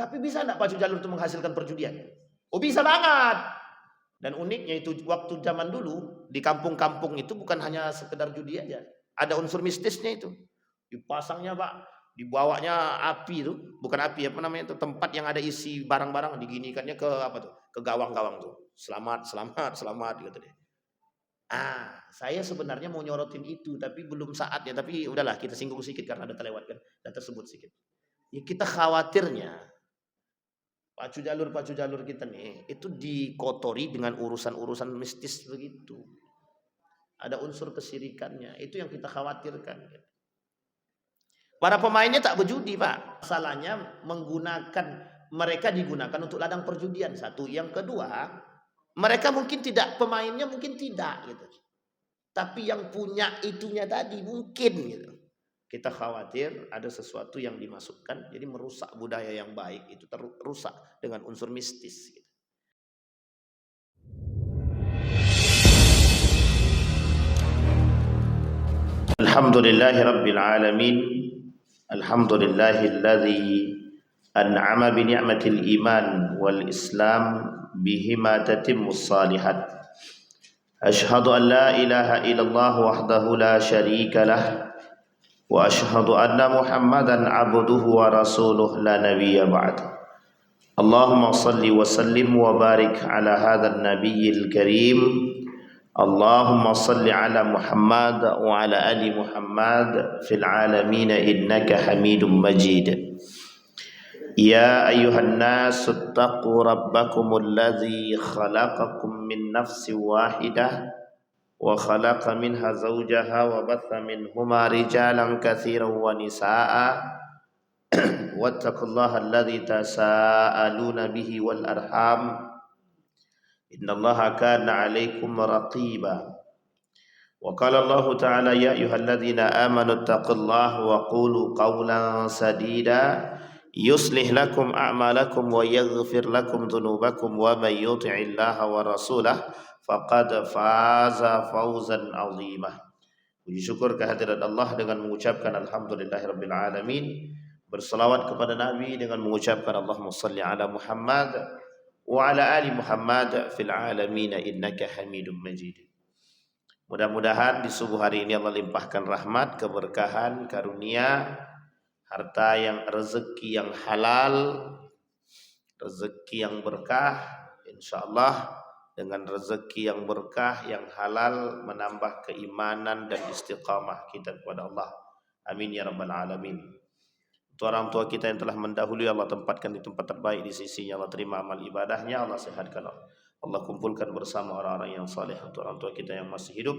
Tapi bisa enggak pacu jalur itu menghasilkan perjudian? Oh bisa banget. Dan uniknya itu waktu zaman dulu di kampung-kampung itu bukan hanya sekedar judi aja. Ada unsur mistisnya itu. Dipasangnya Pak, dibawanya api itu, bukan api apa namanya itu, tempat yang ada isi barang-barang diginikannya ke apa tuh? Ke gawang-gawang tuh. Selamat, selamat, selamat gitu deh. Saya sebenarnya mau nyorotin itu tapi belum saatnya, tapi udahlah kita singgung sedikit karena ada terlewatkan dan tersebut sedikit. Ya kita khawatirnya pacu jalur kita nih itu dikotori dengan urusan-urusan mistis begitu. Ada unsur kesirikannya, itu yang kita khawatirkan. Para pemainnya tak berjudi Pak. Masalahnya mereka digunakan untuk ladang perjudian satu. Yang kedua, mereka mungkin tidak, pemainnya mungkin tidak gitu. Tapi yang punya itunya tadi mungkin gitu. Kita khawatir ada sesuatu yang dimasukkan jadi merusak budaya yang baik itu, terusak dengan unsur mistis gitu. Alhamdulillahirabbil alamin. Alhamdulillahilladzi an'ama bi ni'matil iman wal islam bihima tatimmus salihat. Asyhadu an la ilaha illallah wahdahu la syarika lah. Wa asyhadu anna Muhammadan abduhu wa rasuluh la nabiyya ba'd. Allahumma salli wa sallim wa barik ala hadzal nabiyyil karim. Allahumma salli ala Muhammad wa ala ali Muhammad fil alamin innaka Hamidum Majid. Ya ayyuhan nas ittaqu rabbakumul ladzi khalaqakum min nafsin wahidah wa khalaqa minha zawjaha wa batha minhuma rijalan katsiran wa nisaa wattaqullaha alladzi tasaaluna bihi wal arham innallaha kana 'alaikum raqiba. Wa qala Allah ta'ala ya ayyuhalladzina amanu taqullaha wa qulu qawlan sadida yuslih lakum a'malakum wa yaghfir lakum dhunubakum wa may yuti'illaha wa rasulahu faqad faza fawzan 'azima. Puji syukur kehadirat Allah dengan mengucapkan alhamdulillahirabbil alamin, berselawat kepada Nabi dengan mengucapkan Allahumma shalli ala Muhammad wa ala ali Muhammad fil alamin innaka Hamidum Majid. Mudah-mudahan di subuh hari ini Allah limpahkan rahmat, keberkahan, karunia, harta yang, rezeki yang halal, rezeki yang berkah, insyaallah dengan rezeki yang berkah yang halal menambah keimanan dan istiqamah kita kepada Allah. Amin ya rabbal alamin. Untuk orang tua kita yang telah mendahului, Allah tempatkan di tempat terbaik di sisinya, Allah terima amal ibadahnya, Allah sehatkan, Allah kumpulkan bersama orang-orang yang saleh. Untuk orang tua kita yang masih hidup,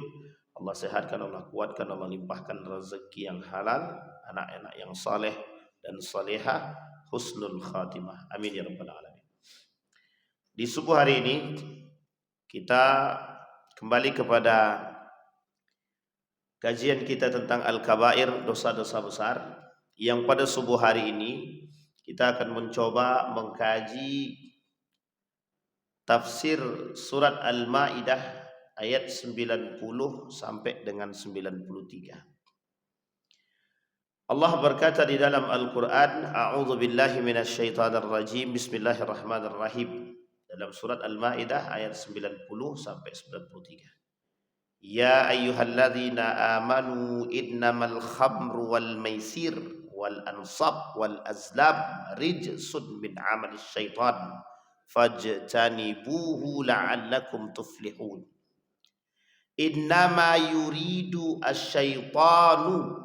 Allah sehatkan, Allah kuatkan, Allah limpahkan rezeki yang halal, anak-anak yang saleh dan salehah, husnul khatimah. Amin ya rabbal alamin. Di subuh hari ini kita kembali kepada kajian kita tentang al-kabair, dosa-dosa besar, yang pada subuh hari ini kita akan mencoba mengkaji tafsir surat Al-Maidah ayat 90 sampai dengan 93. Allah berkata di dalam Al-Quran, A'udzu billahi minasyaitonir rajim, Bismillahirrahmanirrahim. Dalam surat Al-Maidah ayat 90 sampai 93. Ya ayyuhalladzina amanu innamal khamru wal maisir wal ansab wal azlam rijsun min amalis syaitan fajtanibuhu la'allakum tuflihun. Innama yuridu asyaitanu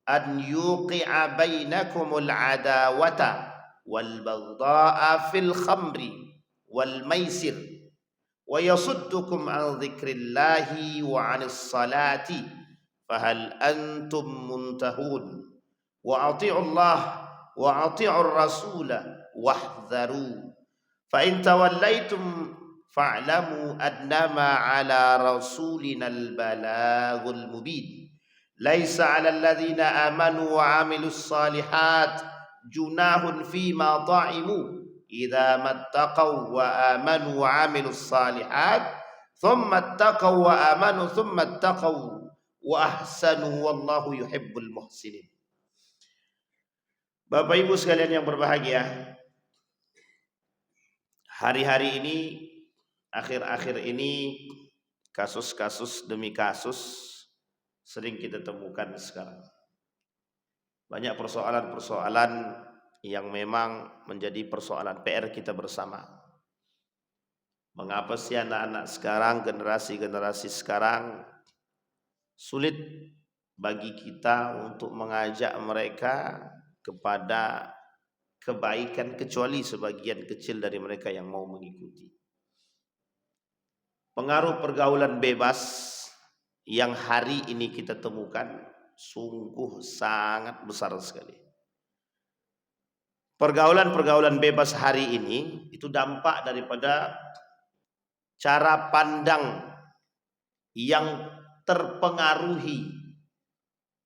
an yuqi'a bainakumul adawata wal baghdha'a fil khamri wal maisir wa yasuddukum an dzikrillahi wa 'anis salati fahal antum muntahun wa ati'ullah wa ati'ur rasula wahdharu fa in tawallaitum fa'lamu annama 'ala rasulinal balaghul mubin laisa 'alal ladzina amanu wa 'amilus salihat junahun fima ta'imu idza mattaqaw wa amanu wa 'amilus salihat thumma ittaqaw wa amanu thumma ittaqaw wa ahsanu wallahu yuhibbul muhsinin. Bapak Ibu sekalian yang berbahagia, Hari-hari ini, akhir-akhir ini, kasus-kasus demi kasus sering kita temukan sekarang. Banyak persoalan-persoalan yang memang menjadi persoalan PR kita bersama. Mengapa sih anak-anak sekarang, generasi-generasi sekarang sulit bagi kita untuk mengajak mereka kepada kebaikan, kecuali sebagian kecil dari mereka yang mau mengikuti. Pengaruh pergaulan bebas yang hari ini kita temukan sungguh sangat besar sekali. Pergaulan-pergaulan bebas hari ini itu dampak daripada cara pandang yang terpengaruhi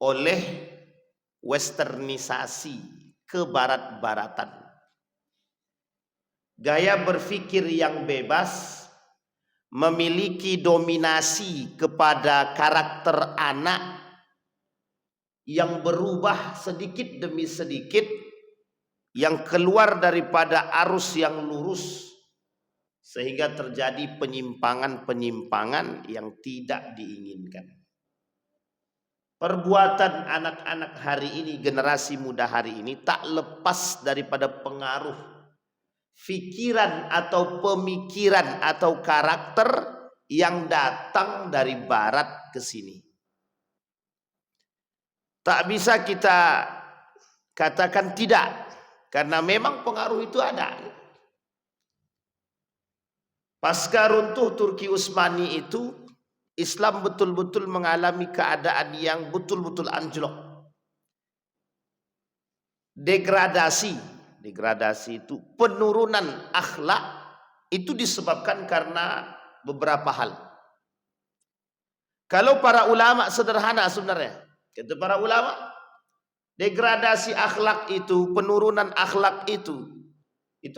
oleh westernisasi, kebarat-baratan. Gaya berpikir yang bebas memiliki dominasi kepada karakter anak yang berubah sedikit demi sedikit, yang keluar daripada arus yang lurus, sehingga terjadi penyimpangan-penyimpangan yang tidak diinginkan. Perbuatan anak-anak hari ini, generasi muda hari ini, tak lepas daripada pengaruh pikiran atau pemikiran atau karakter yang datang dari barat ke sini. Tak bisa kita katakan tidak, karena memang pengaruh itu ada. Pasca runtuh Turki Utsmani itu, Islam betul-betul mengalami keadaan yang betul-betul anjlok. Degradasi itu, penurunan akhlak itu disebabkan karena beberapa hal. Kalau para ulama sederhana sebenarnya, kata para ulama, degradasi akhlak itu, penurunan akhlak itu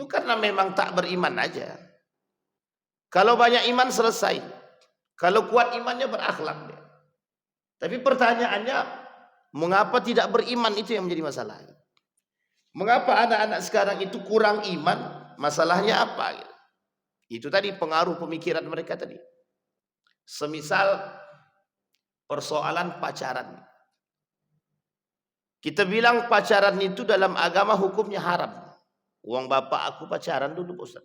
karena memang tak beriman aja. Kalau banyak iman selesai. Kalau kuat imannya berakhlak dia. Tapi pertanyaannya, mengapa tidak beriman, itu yang menjadi masalah. Mengapa anak-anak sekarang itu kurang iman? Masalahnya apa? Itu tadi pengaruh pemikiran mereka tadi. Semisal persoalan pacaran. Kita bilang pacaran itu dalam agama hukumnya haram. Uang bapak aku pacaran dulu, Ustaz.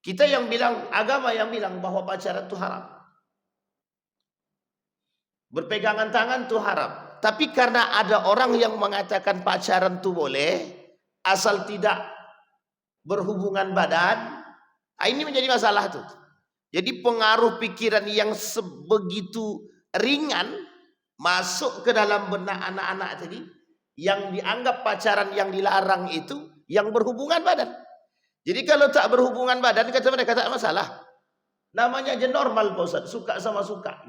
Kita yang bilang, agama yang bilang bahwa pacaran itu haram. Berpegangan tangan itu haram. Tapi karena ada orang yang mengatakan pacaran itu boleh, asal tidak berhubungan badan, ini menjadi masalah tuh. Jadi pengaruh pikiran yang sebegitu ringan masuk ke dalam benak anak-anak tadi, yang dianggap pacaran yang dilarang itu yang berhubungan badan. Jadi kalau tak berhubungan badan, kata mereka tak masalah. Namanya aja normal, Pak Ustaz, suka sama suka.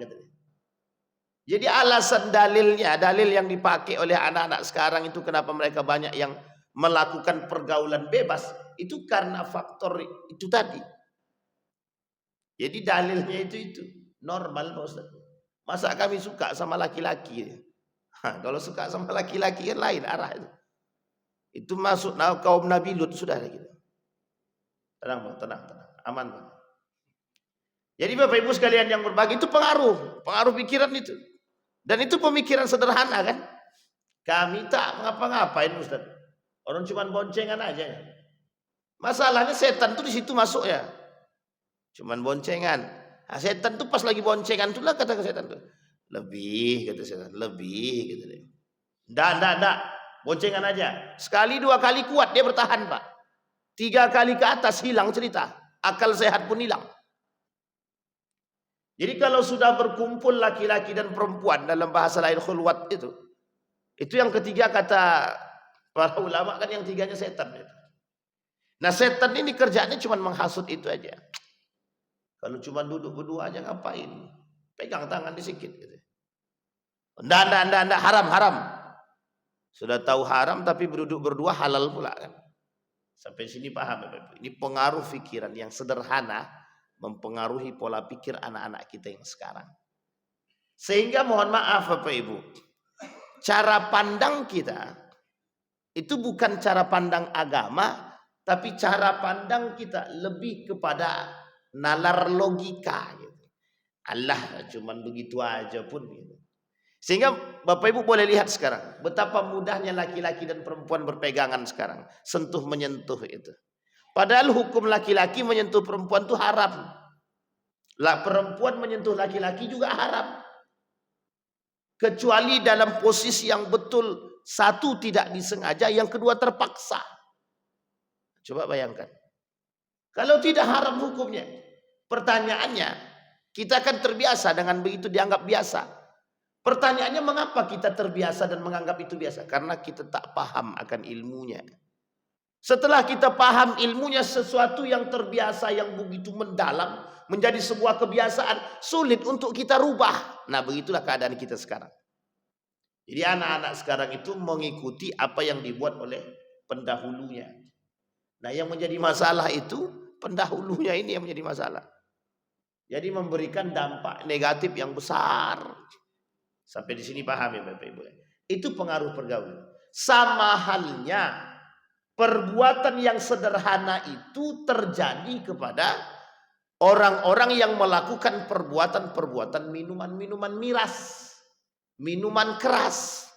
Jadi alasan dalil yang dipakai oleh anak-anak sekarang itu kenapa mereka banyak yang melakukan pergaulan bebas, itu karena faktor itu tadi. Jadi dalilnya itu normal, Pak Ustaz. Masa kami suka sama laki-laki? Kalau suka sama laki-laki kan lain arah itu. Itu masuk kaum Nabi Lut sudah gitu. Tenang, aman. Jadi Bapak Ibu sekalian yang berbagi, itu pengaruh pikiran itu. Dan itu pemikiran sederhana kan? Kami tak ngapa-ngapain Ustaz. Orang cuma boncengan aja. Masalahnya setan tuh di situ masuk ya. Cuman boncengan. Nah, setan tuh pas lagi boncengan tuh lah kata setan tuh. Lebih kata setan, lebih gitu deh. Nggak. Boncengan aja. Sekali dua kali kuat dia bertahan, Pak. 3 kali ke atas hilang cerita. Akal sehat pun hilang. Jadi kalau sudah berkumpul laki-laki dan perempuan, dalam bahasa lain khulwat itu yang ketiga kata para ulama kan, yang tiganya setan. Nah setan ini kerjaannya cuma menghasut itu aja. Kalau cuma duduk berdua aja ngapain? Pegang tangan disikit gitu. Nggak, haram. Sudah tahu haram tapi berduduk berdua halal pula kan. Sampai sini paham Bapak Ibu. Ini pengaruh pikiran yang sederhana mempengaruhi pola pikir anak-anak kita yang sekarang. Sehingga mohon maaf Bapak Ibu, cara pandang kita itu bukan cara pandang agama, Tapi cara pandang kita lebih kepada nalar logika gitu. Allah cuman begitu aja pun gitu. Sehingga Bapak Ibu boleh lihat sekarang betapa mudahnya laki-laki dan perempuan berpegangan sekarang, sentuh menyentuh itu. Padahal hukum laki-laki menyentuh perempuan itu haram. Lah perempuan menyentuh laki-laki juga haram. Kecuali dalam posisi yang betul, satu tidak disengaja, yang kedua terpaksa. Coba bayangkan. Kalau tidak haram hukumnya. Pertanyaannya, kita kan terbiasa dengan begitu dianggap biasa. Pertanyaannya mengapa kita terbiasa dan menganggap itu biasa? Karena kita tak paham akan ilmunya. Setelah kita paham ilmunya, sesuatu yang terbiasa yang begitu mendalam menjadi sebuah kebiasaan, sulit untuk kita rubah. Nah, begitulah keadaan kita sekarang. Jadi anak-anak sekarang itu mengikuti apa yang dibuat oleh pendahulunya. Nah, yang menjadi masalah itu pendahulunya ini yang menjadi masalah. Jadi memberikan dampak negatif yang besar. Sampai di sini paham ya Bapak Ibu. Itu pengaruh pergaulan. Sama halnya perbuatan yang sederhana itu terjadi kepada orang-orang yang melakukan perbuatan-perbuatan minuman-minuman miras, minuman keras.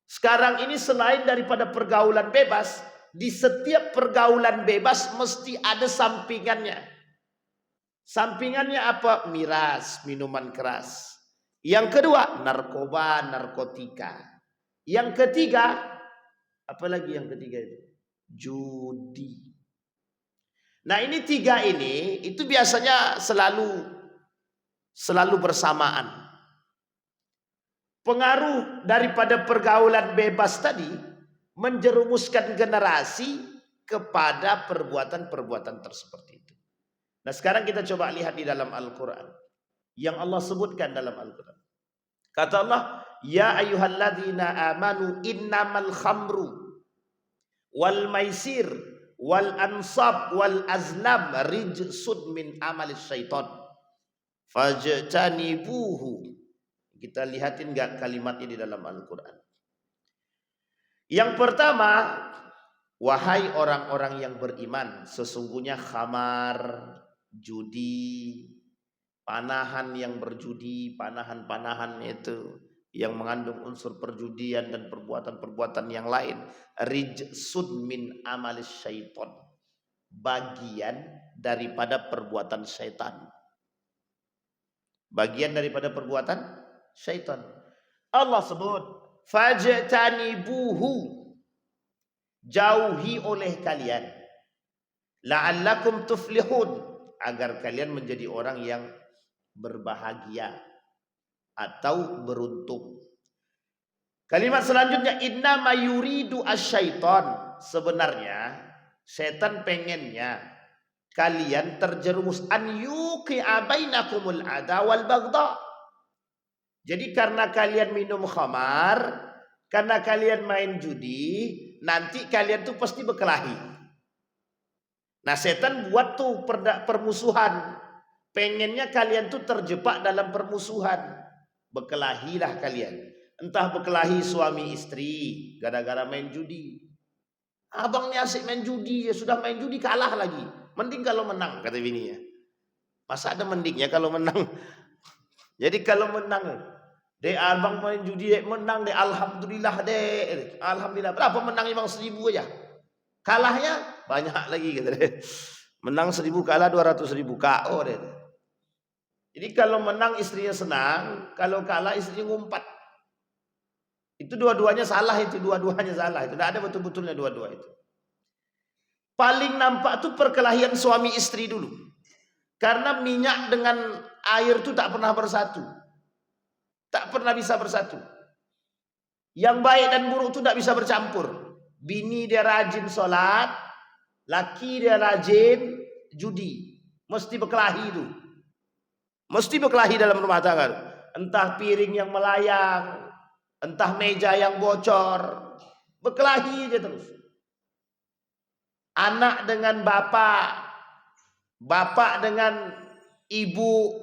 Sekarang ini selain daripada pergaulan bebas, di setiap pergaulan bebas mesti ada sampingannya. Sampingannya apa? Miras, minuman keras. Yang kedua, narkoba, narkotika. Yang ketiga, apa lagi yang ketiga itu? Judi. Nah, ini tiga ini itu biasanya selalu bersamaan. Pengaruh daripada pergaulan bebas tadi menjerumuskan generasi kepada perbuatan-perbuatan seperti itu. Nah, sekarang kita coba lihat di dalam Al-Quran. Yang Allah sebutkan dalam Al-Quran. Kata Allah, Ya ayyuhalladzina amanu innamal khamru wal maisir wal ansab wal azlam rijsun min amalis syaitan. Fajtanibuhu. Kita lihatin enggak kalimatnya di dalam Al-Quran. Yang pertama, wahai orang-orang yang beriman, sesungguhnya khamar, judi, panahan yang berjudi, panahan-panahan itu yang mengandung unsur perjudian dan perbuatan-perbuatan yang lain, rijsun min amalis syaitan, bagian daripada perbuatan syaitan. Bagian daripada perbuatan syaitan. Allah sebut fajtanibuhu, jauhi oleh kalian, la'allakum tuflihun, agar kalian menjadi orang yang berbahagia atau beruntung. Kalimat selanjutnya, innama yuridu asyaiton, sebenarnya setan pengennya kalian terjerumus an yuqi'a bainakumul ada wal baghdha. Jadi karena kalian minum khamar, karena kalian main judi, nanti kalian tuh pasti berkelahi. Nah, setan buat tuh permusuhan. Pengennya kalian tuh terjebak dalam permusuhan. Berkelahilah kalian. Entah berkelahi suami istri gara-gara main judi. Abangnya asik main judi, ya sudah main judi kalah lagi. Mending kalau menang, kata bininya. Masa ada mendingnya kalau menang? Jadi kalau menang, dek abang main judi, dek menang, dek alhamdulillah dek. Alhamdulillah. Berapa menang emang 1000 aja. Kalahnya banyak lagi gitu deh. Menang 1000 kalah 200.000 KO deh. Jadi kalau menang istrinya senang, kalau kalah istrinya ngumpat. Itu dua-duanya salah itu, dua-duanya salah itu. Tidak ada betul-betulnya dua-dua itu. Paling nampak tuh perkelahian suami istri dulu. Karena minyak dengan air itu tak pernah bersatu. Tak pernah bisa bersatu. Yang baik dan buruk itu tak bisa bercampur. Bini dia rajin sholat, laki dia rajin judi. Mesti berkelahi itu. Mesti berkelahi dalam rumah tangga. Entah piring yang melayang, entah meja yang bocor. Berkelahi aja terus. Anak dengan bapak, bapak dengan ibu.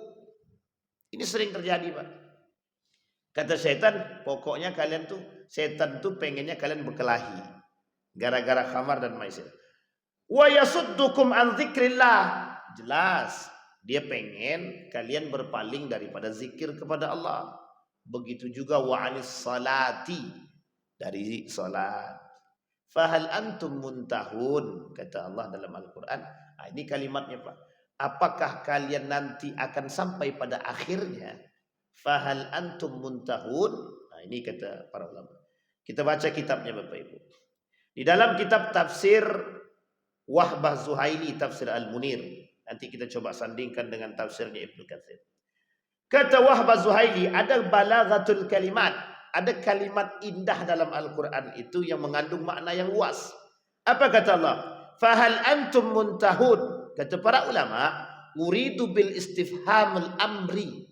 Ini sering terjadi, Pak. Kata setan, pokoknya kalian tuh, setan tuh pengennya kalian berkelahi. Gara-gara khamar dan maisir. Wa yasuddukum an dzikrillah. Jelas, dia pengen kalian berpaling daripada zikir kepada Allah. Begitu juga wa anis salati, dari salat. Fahal antum muntahun, kata Allah dalam Al-Quran. Ini kalimatnya Pak. Apakah kalian nanti akan sampai pada akhirnya? Fahal antum muntahun. Ini kata para ulama. Kita baca kitabnya Bapak Ibu. Di dalam kitab tafsir Wahbah Zuhaili, tafsir Al-Munir. Nanti kita coba sandingkan dengan tafsirnya Ibnu Katsir. Kata Wahbah Zuhaili, ada balaghatul kalimat. Ada kalimat indah dalam Al-Quran itu yang mengandung makna yang luas. Apa kata Allah? Fahal antum muntahun. Kata para ulama, uridu bil istifhamul amri.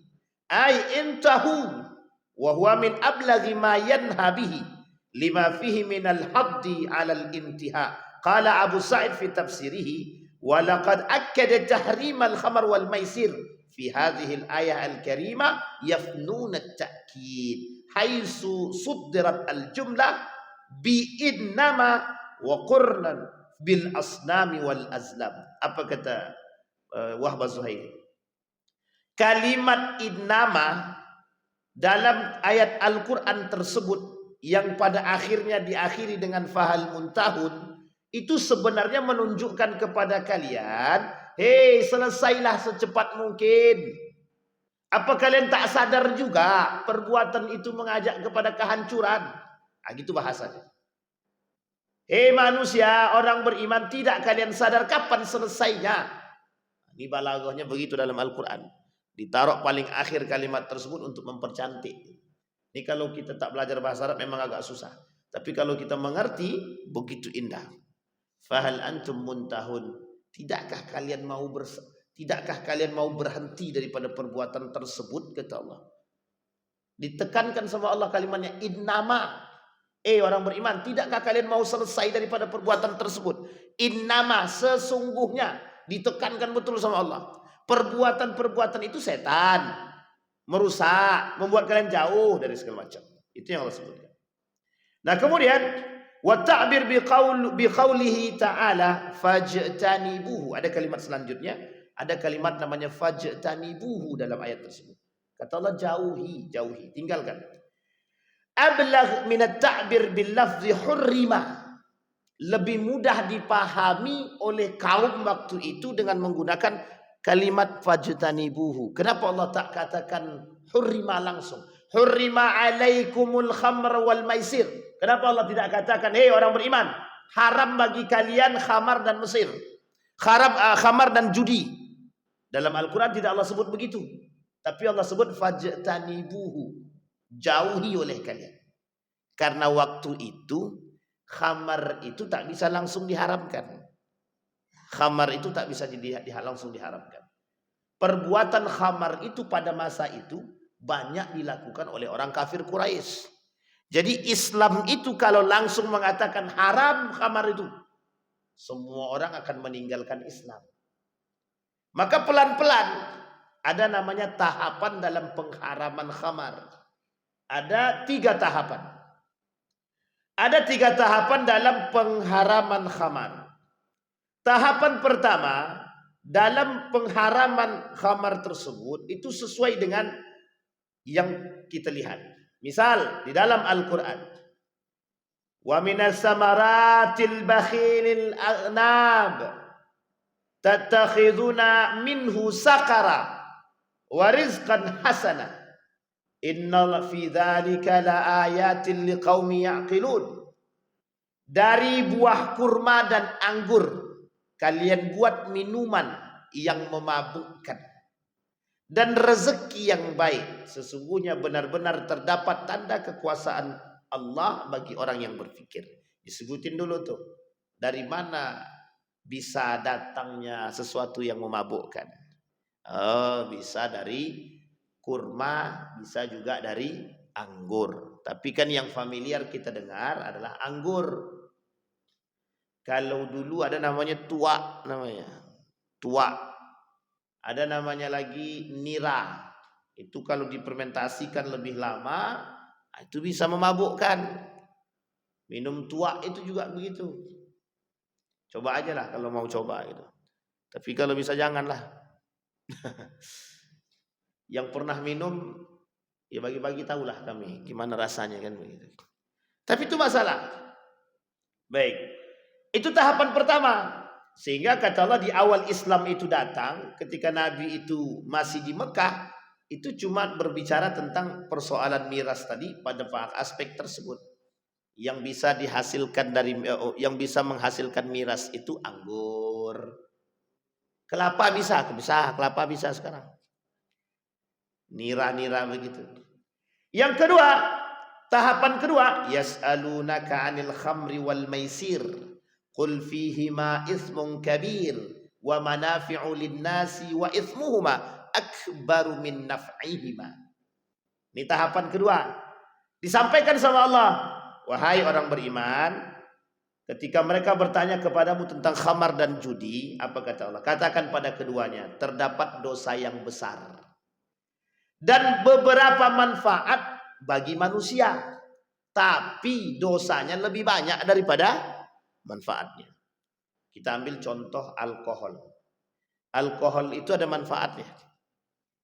Ay intahu. Wahuwa min ablaghi ma yanha bihi. Lima fihi minal haddi alal intiha. Qala Abu Sa'id fi tafsirihi. Walaqad akkada tahrimal khamar wal maisir. Fi hadhil ayah al-karimah yafnun at-ta'kid. Haitsu suddirat al-jumlah bi innama wa qurnan bil asnami wal azlam. Apa kata Wahbah Zuhaili? Kalimat innama dalam ayat Al-Quran tersebut yang pada akhirnya diakhiri dengan fahal muntahun, itu sebenarnya menunjukkan kepada kalian, hei, selesailah secepat mungkin. Apa kalian tak sadar juga perbuatan itu mengajak kepada kehancuran? Gitu bahasanya. Hei manusia, orang beriman, tidak kalian sadar kapan selesainya? Ini balaghahnya begitu dalam Al-Quran. Ditaruh paling akhir kalimat tersebut untuk mempercantik. Ini kalau kita tak belajar bahasa Arab memang agak susah. Tapi kalau kita mengerti, begitu indah. Fahal antum muntahun. Tidakkah kalian mau berhenti daripada perbuatan tersebut, kata Allah. Ditekankan sama Allah kalimatnya innama. Orang beriman, tidakkah kalian mau selesai daripada perbuatan tersebut? Innama, sesungguhnya. Ditekankan betul sama Allah. Perbuatan-perbuatan itu setan, merusak, membuat kalian jauh dari segala macam. Itu yang Allah sebutkan. Nah kemudian wa ta'bir biqaulihi ta'ala fajtanibuhu. Ada kalimat selanjutnya. Ada kalimat namanya fajtanibuhu dalam ayat tersebut. Kata Allah jauhi, tinggalkan. Ablagh min at-ta'bir bil lafzi hurrima. Lebih mudah dipahami oleh kaum waktu itu dengan menggunakan kalimat fajtanibuhu. Kenapa Allah tak katakan hurrima langsung? Hurrima alaikumul khamr wal maisir. Kenapa Allah tidak katakan, hei orang beriman, haram bagi kalian khamar dan mesir. Khamar dan judi. Dalam Al-Quran tidak Allah sebut begitu. Tapi Allah sebut fajtanibuhu. Jauhi oleh kalian. Karena waktu itu khamar itu tak bisa langsung diharamkan. Khamar itu tak bisa langsung diharamkan. Perbuatan khamar itu pada masa itu banyak dilakukan oleh orang kafir Quraisy. Jadi Islam itu kalau langsung mengatakan haram khamar itu, semua orang akan meninggalkan Islam. Maka pelan-pelan ada namanya tahapan dalam pengharaman khamar. Ada 3 tahapan. Ada 3 tahapan dalam pengharaman khamar. Tahapan pertama, dalam pengharaman khamar tersebut itu sesuai dengan yang kita lihat. Misal di dalam Al-Quran, wa minas samaratil bakhilil aghnab tattakhiduna minhu sakara wa rizqan hasana. Inna fi dzalika laayatin liqaumi yaqilun. Dari buah kurma dan anggur kalian buat minuman yang memabukkan dan rezeki yang baik. Sesungguhnya benar-benar terdapat tanda kekuasaan Allah bagi orang yang berfikir. Disebutin dulu tuh, dari mana bisa datangnya sesuatu yang memabukkan. Bisa dari kurma, bisa juga dari anggur. Tapi kan yang familiar kita dengar adalah anggur. Kalau dulu ada namanya tua, ada namanya lagi nira. Itu kalau difermentasikan lebih lama, itu bisa memabukkan. Minum tua itu juga begitu. Coba aja lah kalau mau coba gitu. Tapi kalau bisa janganlah. Yang pernah minum ya bagi-bagi tahulah kami gimana rasanya kan begitu. Tapi itu masalah. Baik. Itu tahapan pertama. Sehingga kata Allah di awal Islam itu datang, ketika Nabi itu masih di Mekah, itu cuma berbicara tentang persoalan miras tadi pada aspek tersebut. Yang bisa dihasilkan dari yang bisa menghasilkan miras itu anggur. Kelapa bisa kelapa bisa sekarang. Nira-nira begitu. Yang kedua, tahapan kedua, yas'alunaka 'anil khamri wal maisir. Qul fihima itsmun kabir wa manafi'u lin-nasi wa itsmuhuma akbaru min naf'ihima. Ini tahapan kedua. Disampaikan sama Allah, wahai orang beriman, ketika mereka bertanya kepadamu tentang khamar dan judi, apa kata Allah? Katakan pada keduanya, terdapat dosa yang besar dan beberapa manfaat bagi manusia, tapi dosanya lebih banyak daripada manfaatnya. Kita ambil contoh alkohol. Alkohol itu ada manfaatnya.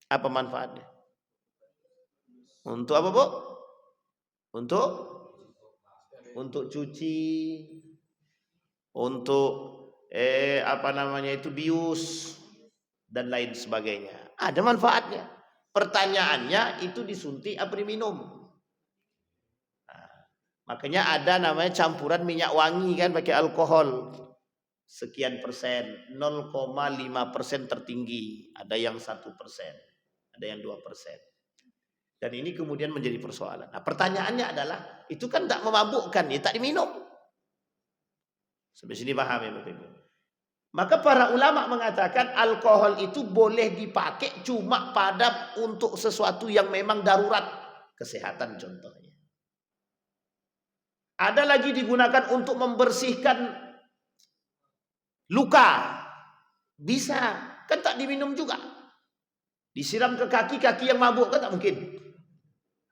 Apa manfaatnya? Untuk apa, Bu? Untuk cuci, untuk bius dan lain sebagainya. Ada manfaatnya. Pertanyaannya itu disuntik apa diminum? Makanya ada namanya campuran minyak wangi kan pakai alkohol. Sekian persen, 0,5% tertinggi. Ada yang 1%, ada yang 2%. Dan ini kemudian menjadi persoalan. Nah, pertanyaannya adalah, itu kan tak memabukkan, ya tak diminum. Sampai sini paham ya Bapak Ibu? Maka para ulama mengatakan alkohol itu boleh dipakai cuma untuk sesuatu yang memang darurat. Kesehatan contohnya. Ada lagi digunakan untuk membersihkan luka. Bisa. Kan tak diminum juga. Disiram ke kaki yang mabuk kan tak mungkin.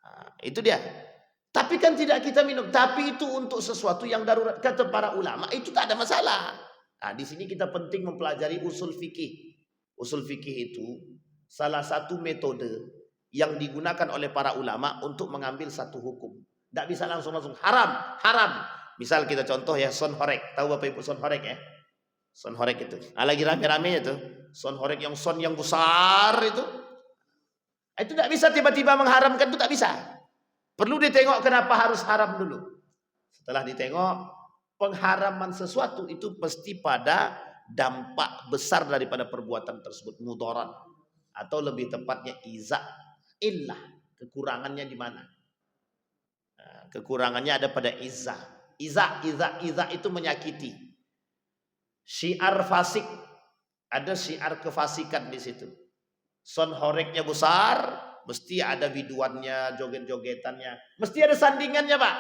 Nah, itu dia. Tapi kan tidak kita minum. Tapi itu untuk sesuatu yang darurat. Kata para ulama itu tak ada masalah. Nah, di sini kita penting mempelajari usul fikih. Usul fikih itu salah satu metode yang digunakan oleh para ulama untuk mengambil satu hukum. Tidak bisa langsung haram. Misal kita contoh ya son horek. Tahu Bapak Ibu son horek ya? Son horek itu. Nah, lagi rame-ramenya tuh. Son horek yang besar itu. Itu tidak bisa tiba-tiba mengharamkan, itu tak bisa. Perlu ditengok kenapa harus haram dulu. Setelah ditengok, pengharaman sesuatu itu pasti pada dampak besar daripada perbuatan tersebut, mudarat, atau lebih tepatnya illah, kekurangannya di mana? Nah, kekurangannya ada pada izzah itu menyakiti. Syiar fasik, ada syiar kefasikan di situ. Son horeknya besar, mesti ada biduannya, joget-jogetannya, mesti ada sandingannya, Pak.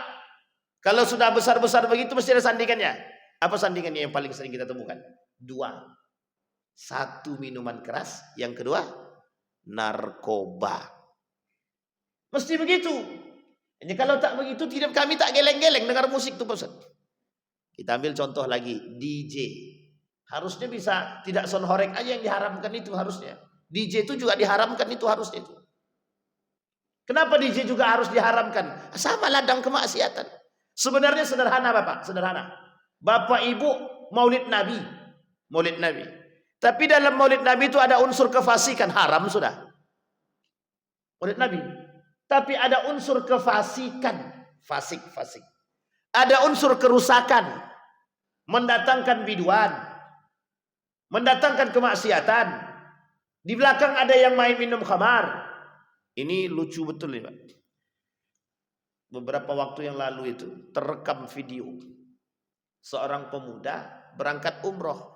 Kalau sudah besar-besar begitu mesti ada sandingannya. Apa sandingannya yang paling sering kita temukan? 2. 1 minuman keras, yang kedua narkoba. Mesti begitu. Jadi kalau tak begitu kami tak geleng-geleng dengar musik tuh, Pak Ustaz. Kita ambil contoh lagi, DJ. Harusnya bisa tidak son horek aja yang diharamkan itu harusnya. DJ itu juga diharamkan itu harusnya itu. Kenapa DJ juga harus diharamkan? Sama ladang kemaksiatan. Sebenarnya sederhana Bapak, sederhana. Bapak Ibu Maulid Nabi. Tapi dalam Maulid Nabi itu ada unsur kefasikan, haram sudah. Maulid Nabi. Tapi ada unsur kefasikan, fasik. Ada unsur kerusakan, mendatangkan biduan, mendatangkan kemaksiatan. Di belakang ada yang main minum khamar. Ini lucu betul nih Pak. Beberapa waktu yang lalu itu terekam video seorang pemuda berangkat umroh.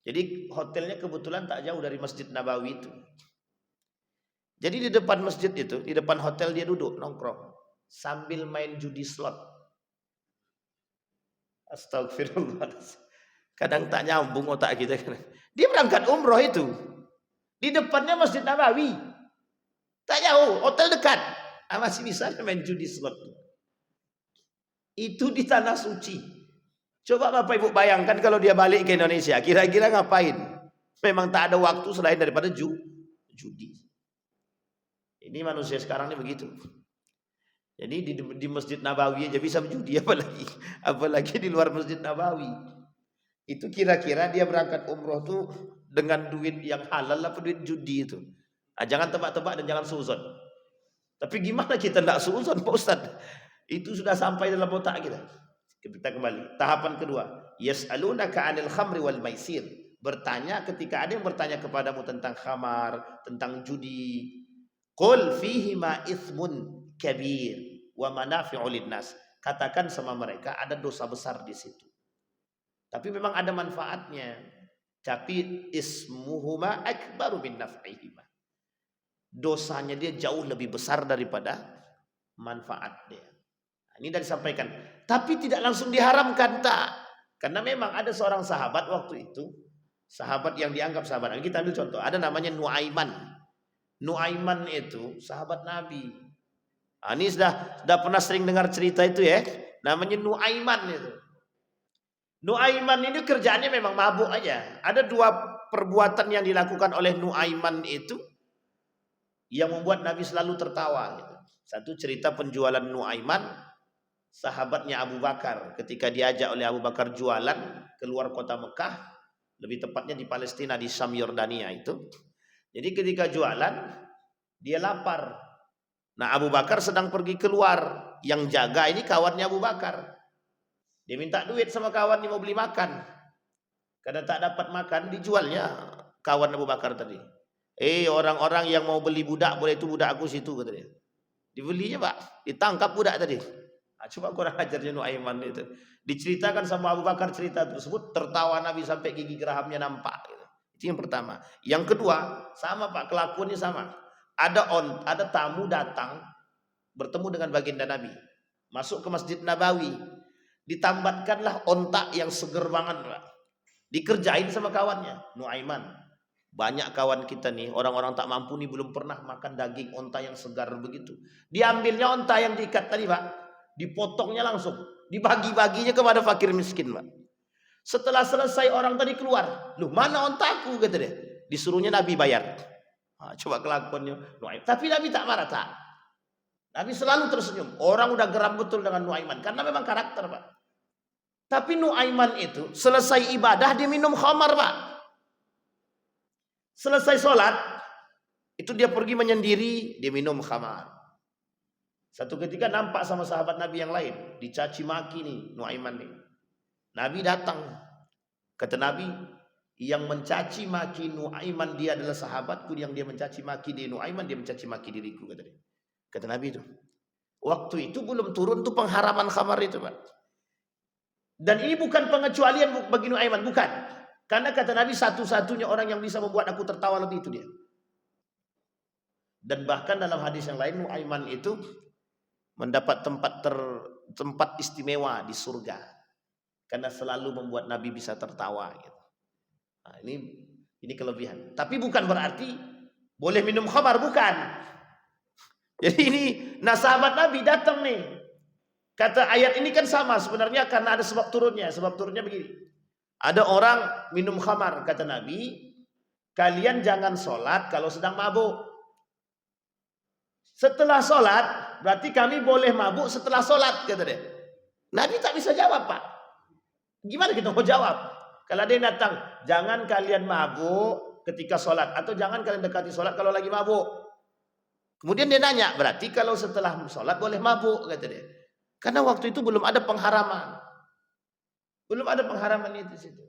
Jadi hotelnya kebetulan tak jauh dari Masjid Nabawi itu. Jadi di depan masjid itu, di depan hotel dia duduk nongkrong sambil main judi slot. Astagfirullah. Kadang tak nyambung otak kita. Dia berangkat umroh itu. Di depannya Masjid Nabawi. Tak jauh, hotel dekat. Masih bisa main judi slot. Itu di tanah suci. Coba Bapak Ibu bayangkan kalau dia balik ke Indonesia, kira-kira ngapain? Memang tak ada waktu selain daripada judi. Ini manusia sekarang ini begitu. Jadi di Masjid Nabawi aja bisa berjudi, apalagi di luar Masjid Nabawi. Itu kira-kira dia berangkat umroh tuh dengan duit yang halal apa duit judi itu. Nah, jangan tebak-tebak dan jangan suuzon. Tapi gimana kita tidak suuzon Pak Ustaz? Itu sudah sampai dalam otak kita. Kita kembali. Tahapan kedua. Yas'alunaka 'anil khamri wal maisir. Bertanya ketika ada yang bertanya kepadamu tentang khamar, tentang judi. Qul fihima ithmun kabir wa manafi'u linnas. Katakan sama mereka ada dosa besar di situ. Tapi memang ada manfaatnya. Tapi ismuhuma akbaru min naf'ihima. Dosanya dia jauh lebih besar daripada manfaat dia. Ini sudah disampaikan. Tapi tidak langsung diharamkan, tak. Karena memang ada seorang sahabat waktu itu, sahabat yang dianggap sahabat. Kita ambil contoh, ada namanya Nuaiman. Nuaiman itu sahabat Nabi. Nah, ini sudah pernah sering dengar cerita itu ya. Namanya Nuaiman itu. Nuaiman ini kerjaannya memang mabuk aja. Ada dua perbuatan yang dilakukan oleh Nuaiman itu yang membuat Nabi selalu tertawa. Gitu. Satu cerita penjualan Nuaiman, sahabatnya Abu Bakar ketika diajak oleh Abu Bakar jualan keluar kota Mekah, lebih tepatnya di Palestina di Syam Yordania itu. Jadi ketika jualan dia lapar. Nah, Abu Bakar sedang pergi keluar, yang jaga ini kawannya Abu Bakar. Dia minta duit sama kawannya mau beli makan. Karena tak dapat makan dijualnya kawan Abu Bakar tadi. Orang-orang yang mau beli budak, boleh itu budak aku situ kata dia. Dibelinya Pak, ditangkap budak tadi. Nah, coba kurang ajarnya Nuaiman itu. Diceritakan sama Abu Bakar cerita tersebut, tertawa Nabi sampai gigi gerahamnya nampak. Gitu. Itu yang pertama. Yang kedua, sama Pak, kelakuannya sama. Ada tamu datang bertemu dengan baginda Nabi, masuk ke Masjid Nabawi, ditambatkanlah ontak yang seger banget Pak. Dikerjain sama kawannya Nuaiman. Banyak kawan kita nih, orang-orang tak mampu nih belum pernah makan daging onta yang segar begitu. Diambilnya onta yang diikat tadi Pak, dipotongnya langsung, dibagi-baginya kepada fakir miskin Pak. Setelah selesai orang tadi keluar, loh mana ontaku kata dia. Disuruhnya Nabi bayar. Nah, coba kelakuannya Nuaiman. Tapi Nabi tak marah tak. Nabi selalu tersenyum. Orang udah geram betul dengan Nuaiman karena memang karakter Pak. Tapi Nuaiman itu selesai ibadah dia minum khamar Pak. Selesai sholat itu dia pergi menyendiri, dia minum khamar. Satu ketika nampak sama sahabat Nabi yang lain, dicaci maki nih Nuaiman nih. Nabi datang, kata Nabi, yang mencaci maki Nuaiman dia adalah sahabatku, yang dia mencaci maki di Nuaiman dia mencaci maki diriku kata dia. Kata Nabi itu. Waktu itu belum turun tuh pengharaman khamar itu Pak. Dan ini bukan pengecualian bagi Nuaiman, bukan. Karena kata Nabi satu-satunya orang yang bisa membuat aku tertawa lebih itu dia. Dan bahkan dalam hadis yang lain Nuaiman itu mendapat tempat istimewa di surga. Karena selalu membuat Nabi bisa tertawa gitu. Nah, ini kelebihan. Tapi bukan berarti boleh minum khamar, bukan. Jadi ini sahabat Nabi datang nih. Kata ayat ini kan sama sebenarnya karena ada sebab turunnya. Sebab turunnya begini. Ada orang minum khamar, kata Nabi, kalian jangan sholat kalau sedang mabuk. Setelah sholat, berarti kami boleh mabuk setelah sholat, kata dia. Nabi tak bisa jawab Pak. Gimana kita mau jawab? Kalau ada yang datang, jangan kalian mabuk ketika sholat. Atau jangan kalian dekati sholat kalau lagi mabuk. Kemudian dia nanya, berarti kalau setelah sholat boleh mabuk, kata dia. Karena waktu itu belum ada pengharaman. Belum ada pengharaman itu di situ.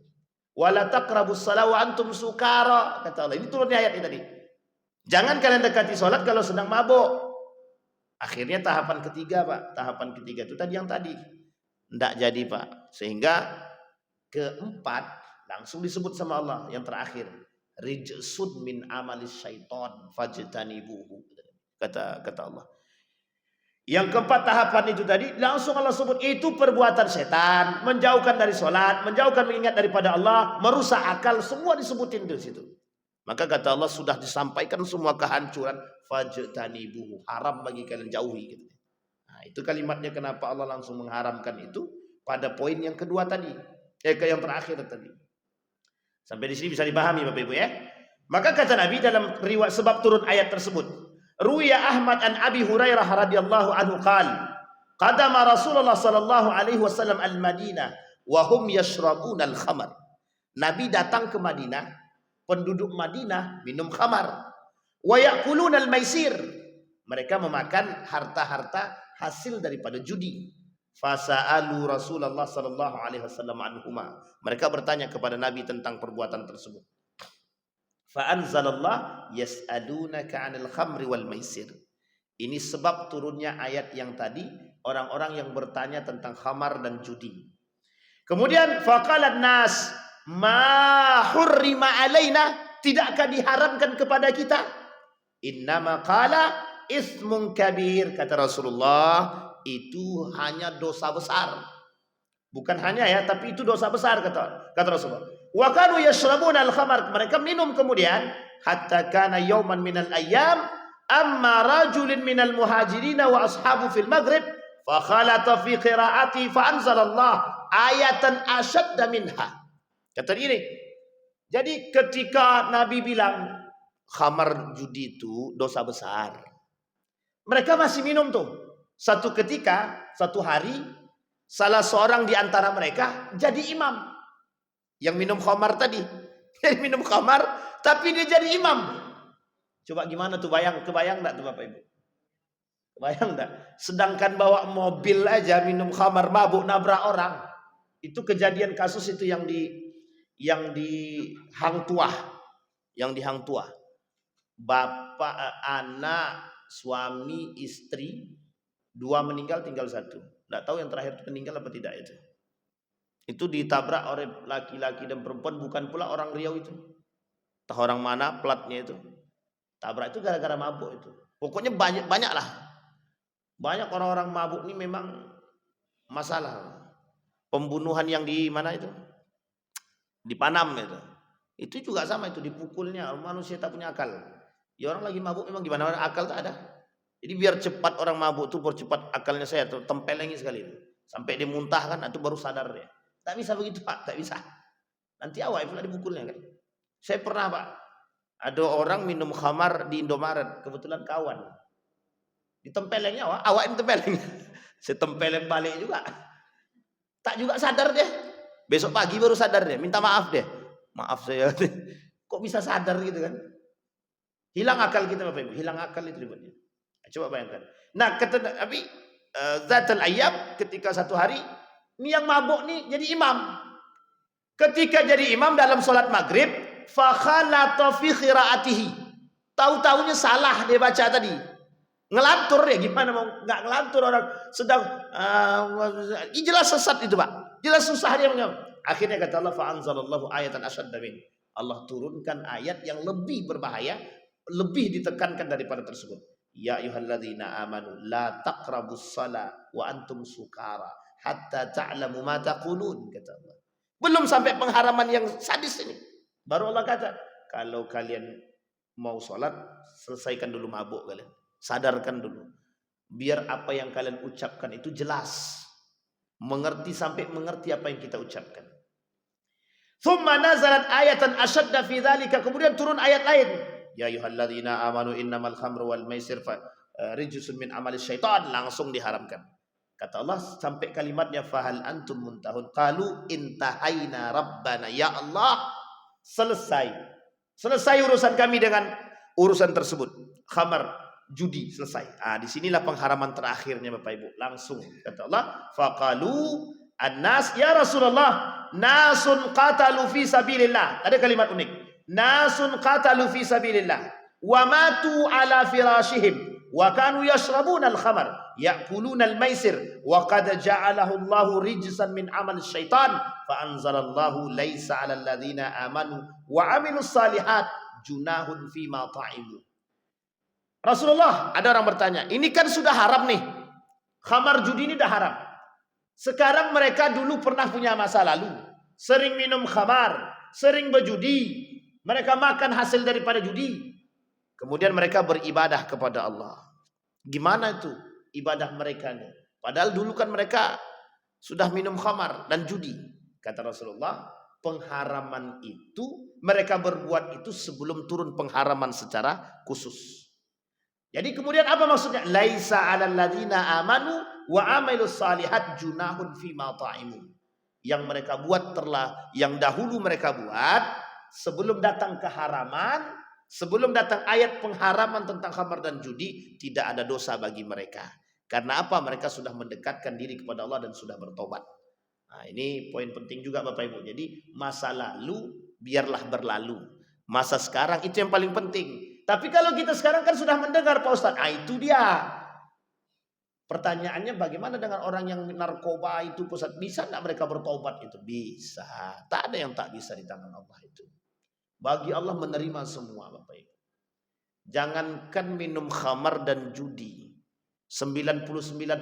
Wala taqrabus shalah wa antum sukara, kata Allah. Ini turunnya ayat ini tadi. Jangan kalian dekati sholat kalau sedang mabuk. Akhirnya tahapan ketiga Pak. Tahapan ketiga itu tadi yang tadi. Tidak jadi Pak. Sehingga keempat langsung disebut sama Allah yang terakhir. Rijsun min amalis syaitan fajtanibuhu. Kata Allah. Yang keempat tahapan itu tadi langsung Allah sebut itu perbuatan setan, menjauhkan dari sholat, menjauhkan mengingat daripada Allah, merusak akal, semua disebutin di situ. Maka kata Allah sudah disampaikan semua kehancuran, fajtanibuhu, haram bagi kalian jauhi gitu. Nah, itu kalimatnya kenapa Allah langsung mengharamkan itu pada poin yang kedua tadi, ke yang terakhir tadi. Sampai di sini bisa dipahami Bapak Ibu ya. Maka kata Nabi dalam riwayat sebab turun ayat tersebut, Ruya Ahmad an Abi Hurairah radhiyallahu anhu qala qadama Rasulullah sallallahu alaihi wasallam al-Madinah wa hum yashrabuna al-khamar. Nabi datang ke Madinah, penduduk Madinah minum khamar. Wa ya'kuluna al-maisir. Mereka memakan harta-harta hasil daripada judi. Fasa'alu Rasulullah sallallahu alaihi wasallam anhuma. Mereka bertanya kepada Nabi tentang perbuatan tersebut. Fa'anzalallah yas'alunaka 'anil khamri wal maisir. Ini sebab turunnya ayat yang tadi, orang-orang yang bertanya tentang khamar dan judi. Kemudian faqalan nas ma hurrima alaina, tidakkah diharamkan kepada kita? Innama qala ismun kabir, kata Rasulullah, itu hanya dosa besar. Bukan hanya ya, tapi itu dosa besar kata Rasulullah. Wa kanu yashrabuna al-khamar, mereka minum kemudian hatta kana yawman minal ayyam amma rajulin minal muhajirin wa ashabu fil maghrib fa khalata fi qiraati fa anzalallah ayatan ashadda minha. Kata ini. Jadi ketika Nabi bilang khamar judi itu dosa besar, mereka masih minum tuh. Satu ketika, satu hari, salah seorang di antara mereka jadi imam. Yang minum khamar tadi. Dia minum khamar, tapi dia jadi imam. Coba gimana tuh, kebayang enggak tuh Bapak Ibu? Kebayang enggak? Sedangkan bawa mobil aja minum khamar, mabuk, nabrak orang. Itu kejadian kasus itu yang di Hang Tuah. Yang di Hang Tuah. Bapak, anak, suami, istri, 2 meninggal, tinggal 1. Enggak tahu yang terakhir itu meninggal apa tidak itu. Itu ditabrak oleh laki-laki dan perempuan, bukan pula orang Riau itu. Entah orang mana platnya itu. Tabrak itu gara-gara mabuk itu. Pokoknya banyak lah. Banyak orang-orang mabuk ini memang masalah. Pembunuhan yang di mana itu? Di Panam itu. Itu juga sama itu, dipukulnya. Manusia tak punya akal. Ya orang lagi mabuk memang gimana, akal tak ada. Jadi biar cepat orang mabuk itu, percepat akalnya saya tuh, tempelengi sekali itu. Sampai dia muntah kan, itu baru sadar dia. Tak bisa begitu Pak, tak bisa. Nanti awak pula dipukulnya kan. Saya pernah Pak, ada orang minum khamar di Indomaret, kebetulan kawan. Ditempelengnya awak ditempeleng. Saya tempeleng balik juga. Tak juga sadar dia. Besok pagi baru sadar dia, minta maaf dia. Maaf saya. Kok bisa sadar gitu kan? Hilang akal kita Bapak Ibu, hilang akal itu ributnya. Coba bayangkan. Nah, kata Nabi, zatul ayyam, ketika satu hari, ini yang mabuk nih jadi imam. Ketika jadi imam dalam sholat maghrib, fa khalata fi qiraatihi. Tahu-taunya salah dia baca tadi. Ngelantur ya, gimana mau nggak ngelantur orang sedang jelas sesat itu Pak. Jelas susah dia menjawab. Akhirnya kata Allah, fa anzalallahu ayatan asyadda min. Allah turunkan ayat yang lebih berbahaya, lebih ditekankan daripada tersebut. Ya ayyuhalladzina amanu la taqrabus shalah wa antum sukara hatta ta'lamu ma taqulun, kata Allah. Belum sampai pengharaman yang sadis ini. Baru Allah kata, kalau kalian mau sholat, selesaikan dulu mabuk kalian. Sadarkan dulu. Biar apa yang kalian ucapkan itu jelas. Mengerti sampai mengerti apa yang kita ucapkan. Thumma nazalat ayatan asyadda fi dzalika. Kemudian turun ayat lain. Ya ayyuhalladzina amanu innamal khamru wal maisir rijsun min amali syaitan. Langsung diharamkan. Kata Allah sampai kalimatnya fahal antum muntahun. Qalu intahaina rabbana. Ya Allah, selesai urusan kami dengan urusan tersebut. Khamar, judi, selesai. Disinilah pengharaman terakhirnya Bapak Ibu. Langsung kata Allah, faqalu annas ya Rasulullah, nasun qatalu fi sabilillah. Ada kalimat unik. Nasun qatalu fi sabilillah wa matu ala firashihim wa kanu yashrabuna al-khamar ya'kuluna al-maisir wa qad ja'alahu Allahu rijsan min amal syaitan fa anzalallahu laisa 'alal ladzina amanu wa 'amilus salihat junahun fima ta'imu. Rasulullah, ada orang bertanya, ini kan sudah haram nih. Khamar judi ini dah haram. Sekarang mereka dulu pernah punya masa lalu, sering minum khamar, sering berjudi, mereka makan hasil daripada judi. Kemudian mereka beribadah kepada Allah. Gimana itu? ibadah mereka nih. Padahal dulu kan mereka sudah minum khamar dan judi. Kata Rasulullah, pengharaman itu mereka berbuat itu sebelum turun pengharaman secara khusus. Jadi kemudian apa maksudnya? Laisa 'alal ladzina amanu wa 'amilus shalihat junahun fima ta'imu. Yang mereka buat yang dahulu mereka buat sebelum datang keharaman, sebelum datang ayat pengharaman tentang khamar dan judi, tidak ada dosa bagi mereka. Karena apa? Mereka sudah mendekatkan diri kepada Allah dan sudah bertobat. Nah, ini poin penting juga Bapak Ibu. Jadi masa lalu biarlah berlalu. Masa sekarang itu yang paling penting. Tapi kalau kita sekarang kan sudah mendengar Pak Ustadz, itu dia. Pertanyaannya bagaimana dengan orang yang narkoba itu Pak Ustadz? Bisa tidak mereka bertobat itu? Bisa. Tak ada yang tak bisa di tangan Allah itu. Bagi Allah menerima semua Bapak Ibu. Jangankan minum khamar dan judi. 99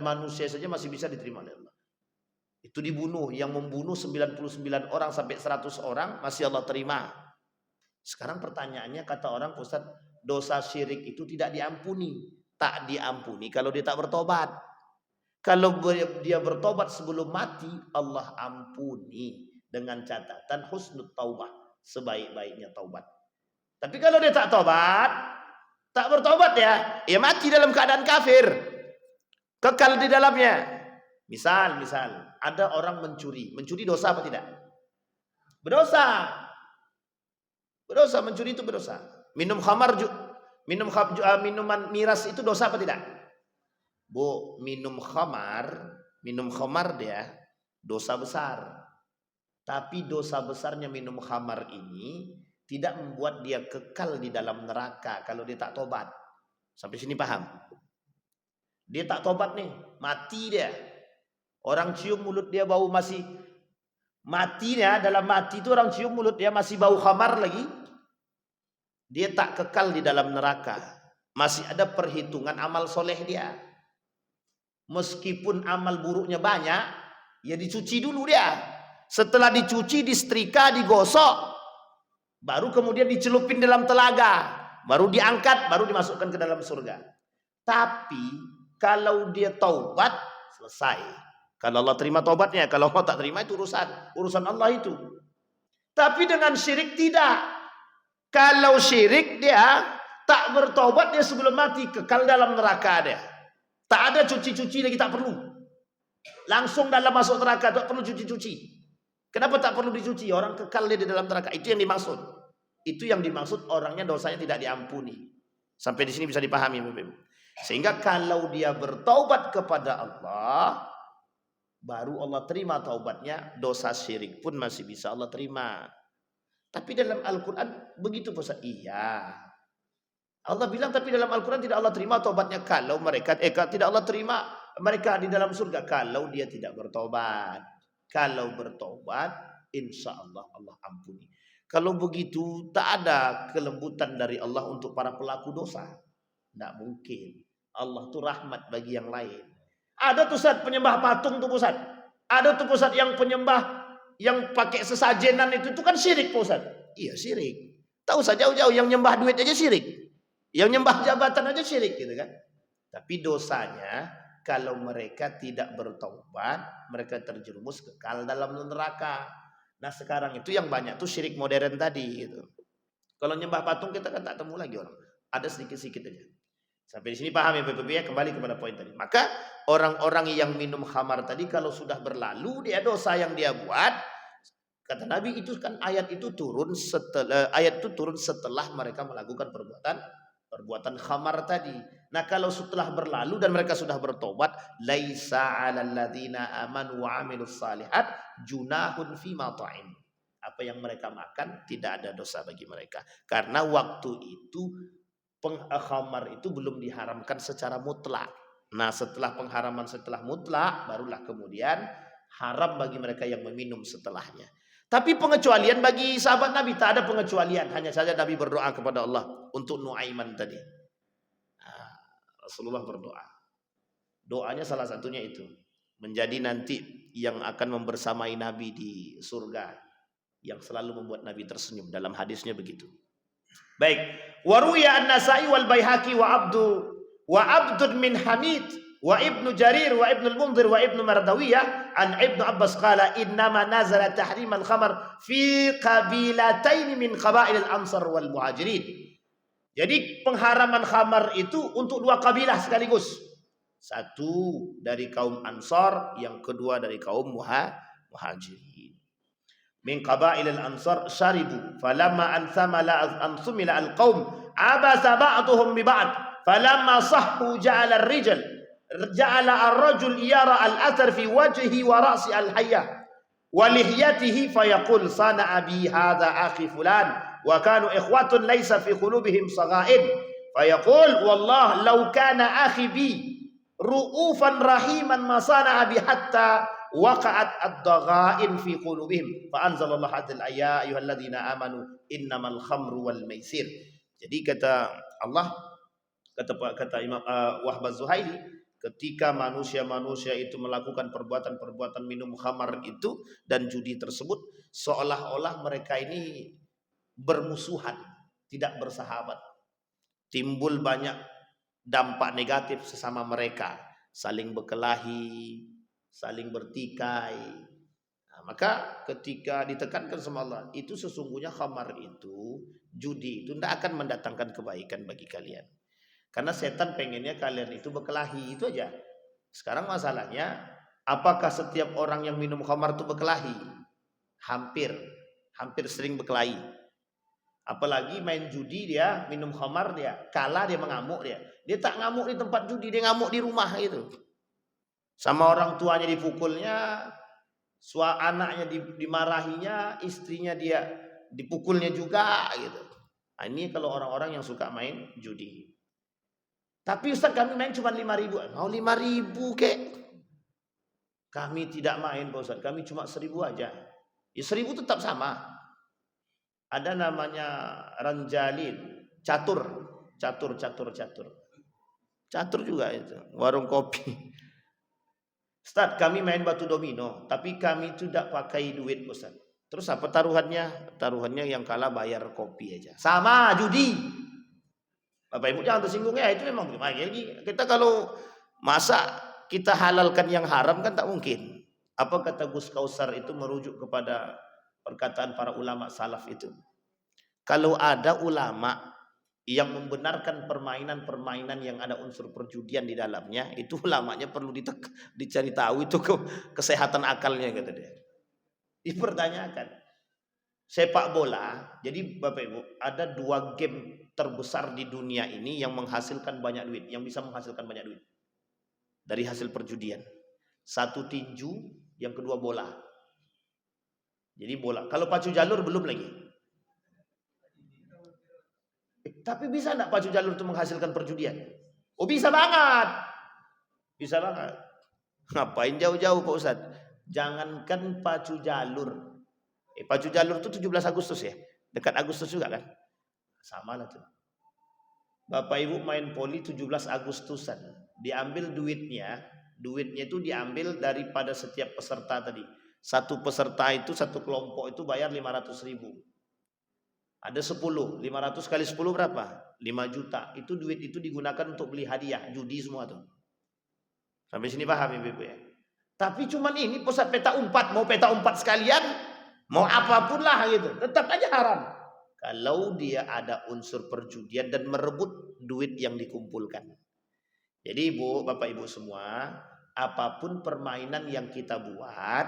manusia saja masih bisa diterima oleh Allah. Itu dibunuh. Yang membunuh 99 orang sampai 100 orang masih Allah terima. Sekarang pertanyaannya kata orang Ustaz, dosa syirik itu tidak diampuni. Tak diampuni kalau dia tak bertobat. Kalau dia bertobat sebelum mati, Allah ampuni dengan catatan husnul taubah, sebaik-baiknya taubat. Tapi kalau dia tak tobat, tak bertobat ya mati dalam keadaan kafir, kekal di dalamnya. Misal ada orang mencuri dosa apa tidak? Berdosa. Berdosa, mencuri itu berdosa. Minum khamar, minuman miras itu dosa apa tidak? Bu, minum khamar dia dosa besar. Tapi dosa besarnya minum khamar ini tidak membuat dia kekal di dalam neraka kalau dia tak tobat. Sampai sini paham? Dia tak tobat nih, mati dia. Orang cium mulut dia bau masih mati ya, dalam mati itu orang cium mulut dia masih bau khamar lagi. Dia tak kekal di dalam neraka. Masih ada perhitungan amal soleh dia. Meskipun amal buruknya banyak, ya dicuci dulu dia. Setelah dicuci, disetrika, digosok, baru kemudian dicelupin dalam telaga, baru diangkat, baru dimasukkan ke dalam surga. Tapi kalau dia taubat, selesai. Kalau Allah terima taubatnya, kalau Allah tak terima itu urusan Allah itu. Tapi dengan syirik tidak. Kalau syirik dia tak bertobat, dia sebelum mati kekal dalam neraka dia. Tak ada cuci-cuci lagi, tak perlu. Langsung dalam masuk neraka, tak perlu cuci-cuci. Kenapa tak perlu dicuci? Orang kekal dia di dalam neraka. Itu yang dimaksud. Itu yang dimaksud orangnya dosanya tidak diampuni. Sampai di sini bisa dipahami. Sehingga kalau dia bertaubat kepada Allah, baru Allah terima taubatnya. Dosa syirik pun masih bisa Allah terima. Tapi dalam Al-Quran begitu Ustaz. Iya. Allah bilang tapi dalam Al-Quran tidak Allah terima taubatnya kalau mereka tidak Allah terima mereka di dalam surga kalau dia tidak bertobat. Kalau bertobat, insya Allah Allah ampuni. Kalau begitu tak ada kelembutan dari Allah untuk para pelaku dosa. Tidak mungkin. Allah itu rahmat bagi yang lain. Ada tuh Ustaz penyembah patung tuh Ustaz. Ada tuh Ustaz yang penyembah yang pakai sesajenan itu kan syirik Ustaz. Iya syirik. Tahu saja jauh-jauh yang nyembah duit aja syirik. Yang nyembah jabatan aja syirik gitu kan. Tapi dosanya kalau mereka tidak bertobat, mereka terjerumus kekal dalam neraka. Nah sekarang itu yang banyak tuh syirik modern tadi gitu. Kalau nyembah patung kita kan tak temu lagi orang. Ada sedikit-sedikit aja. Sampai di sini paham ya Bapak Ibu ya, kembali kepada poin tadi. Maka orang-orang yang minum khamar tadi kalau sudah berlalu dia dosa yang dia buat, kata Nabi itu kan ayat itu turun setelah mereka melakukan perbuatan khamar tadi. Nah, kalau setelah berlalu dan mereka sudah bertobat, laisa 'alal ladzina amanu wa 'amilus shalihat junahun fima ta'im. Apa yang mereka makan tidak ada dosa bagi mereka. Karena waktu itu khamar itu belum diharamkan secara mutlak. Nah, setelah pengharaman setelah mutlak barulah kemudian haram bagi mereka yang meminum setelahnya. Tapi pengecualian bagi sahabat Nabi tak ada pengecualian, hanya saja Nabi berdoa kepada Allah untuk Nuaiman tadi. Nah, Rasulullah berdoa. Doanya salah satunya itu menjadi nanti yang akan membersamai Nabi di surga, yang selalu membuat Nabi tersenyum. Dalam hadisnya begitu. Baik, waruya an-Nasa'i wal Baihaqi wa Abdun min Hamid wa Ibnu Jarir wa Ibnu Al-Munzir wa Ibnu Mardawiyah an Ibnu Abbas qala innama nazala tahrim al-khamar fi qabilataini min qabail al-Ansar wal Muhajirin. Jadi pengharaman khamar itu untuk dua kabilah sekaligus. Satu dari kaum Ansar, yang kedua dari kaum Muhajirin. Min qabail al-Ansar syaribu falamma ansumila al-qaum abasa ba'duhum bi ba'd falamma sahhu ja'ala ar-rajul yara al-athar fi wajhihi wa ra'si al-hayya wa lihyatihi fayaqul sana'a bi hadha akhi fulan wa kanu ikhwatun laysa fi qulubihim saghain fayaqul wallah law kana akhi bi ru'ufan rahiman ma sana'a bi hatta waqa'at ad-daghain fi qulubihim fa anzalallahu hadzal ayat ayyuhalladzina amanu innamal khamru wal maisir. Jadi kata Allah, kata Imam Wahb Az-Zuhaili, ketika manusia-manusia itu melakukan perbuatan-perbuatan minum khamar itu dan judi tersebut, seolah-olah mereka ini bermusuhan, tidak bersahabat. Timbul banyak dampak negatif sesama mereka, saling berkelahi, saling bertikai. Nah, maka ketika ditekankan sama Allah, itu sesungguhnya khamar itu, judi itu tidak akan mendatangkan kebaikan bagi kalian. Karena setan pengennya kalian itu berkelahi, itu aja. Sekarang masalahnya, apakah setiap orang yang minum khamar itu berkelahi? Hampir sering berkelahi. Apalagi main judi dia, minum khamar dia, kalah dia mengamuk dia. Dia tak ngamuk di tempat judi, dia ngamuk di rumah itu. Sama orang tuanya dipukulnya, anaknya dimarahinya, istrinya dia dipukulnya juga gitu. Nah, ini kalau orang-orang yang suka main judi. Tapi Ustaz kami main cuma 5.000. Mau 5.000 kek. Kami tidak main Pak Ustaz, kami cuma 1.000 aja. Ya 1.000 tetap sama. Ada namanya ranjalin, catur juga itu, warung kopi. Ustaz kami main batu domino, tapi kami tidak pakai duit Ustaz. Terus apa taruhannya? Taruhannya yang kalah bayar kopi aja. Sama judi. Bapak Ibu jangan tersinggung ya, itu memang lagi. Kita kalau masa kita halalkan yang haram kan tak mungkin. Apa kata Gus Kausar itu merujuk kepada perkataan para ulama salaf itu. Kalau ada ulama yang membenarkan permainan-permainan yang ada unsur perjudian di dalamnya, itu ulamanya perlu dicari tahu itu kesehatan akalnya kata dia. Dipertanyakan. Sepak bola, jadi Bapak Ibu, ada 2 game terbesar di dunia ini yang menghasilkan banyak duit, yang bisa menghasilkan banyak duit dari hasil perjudian. Satu tinju, yang kedua bola. Jadi bola. Kalau pacu jalur belum lagi. Tapi bisa enggak pacu jalur itu menghasilkan perjudian? Oh bisa banget. Bisa banget. Ngapain jauh-jauh Pak Ustaz? Jangankan pacu jalur. Pacu jalur itu 17 Agustus ya. Dekat Agustus juga kan? Sama lah tuh. Bapak Ibu main poli 17 Agustusan. Diambil duitnya itu diambil daripada setiap peserta tadi. Satu peserta itu, satu kelompok itu bayar 500.000. Ada 10, 500 kali 10 berapa? 5 juta. Itu duit itu digunakan untuk beli hadiah, judi semua tuh. Sampai sini paham Ibu ya? Tapi cuman ini pusat peta umpat, mau peta umpat sekalian, mau apapun lah gitu, tetap aja haram. Kalau dia ada unsur perjudian dan merebut duit yang dikumpulkan. Jadi Ibu, Bapak Ibu semua, apapun permainan yang kita buat,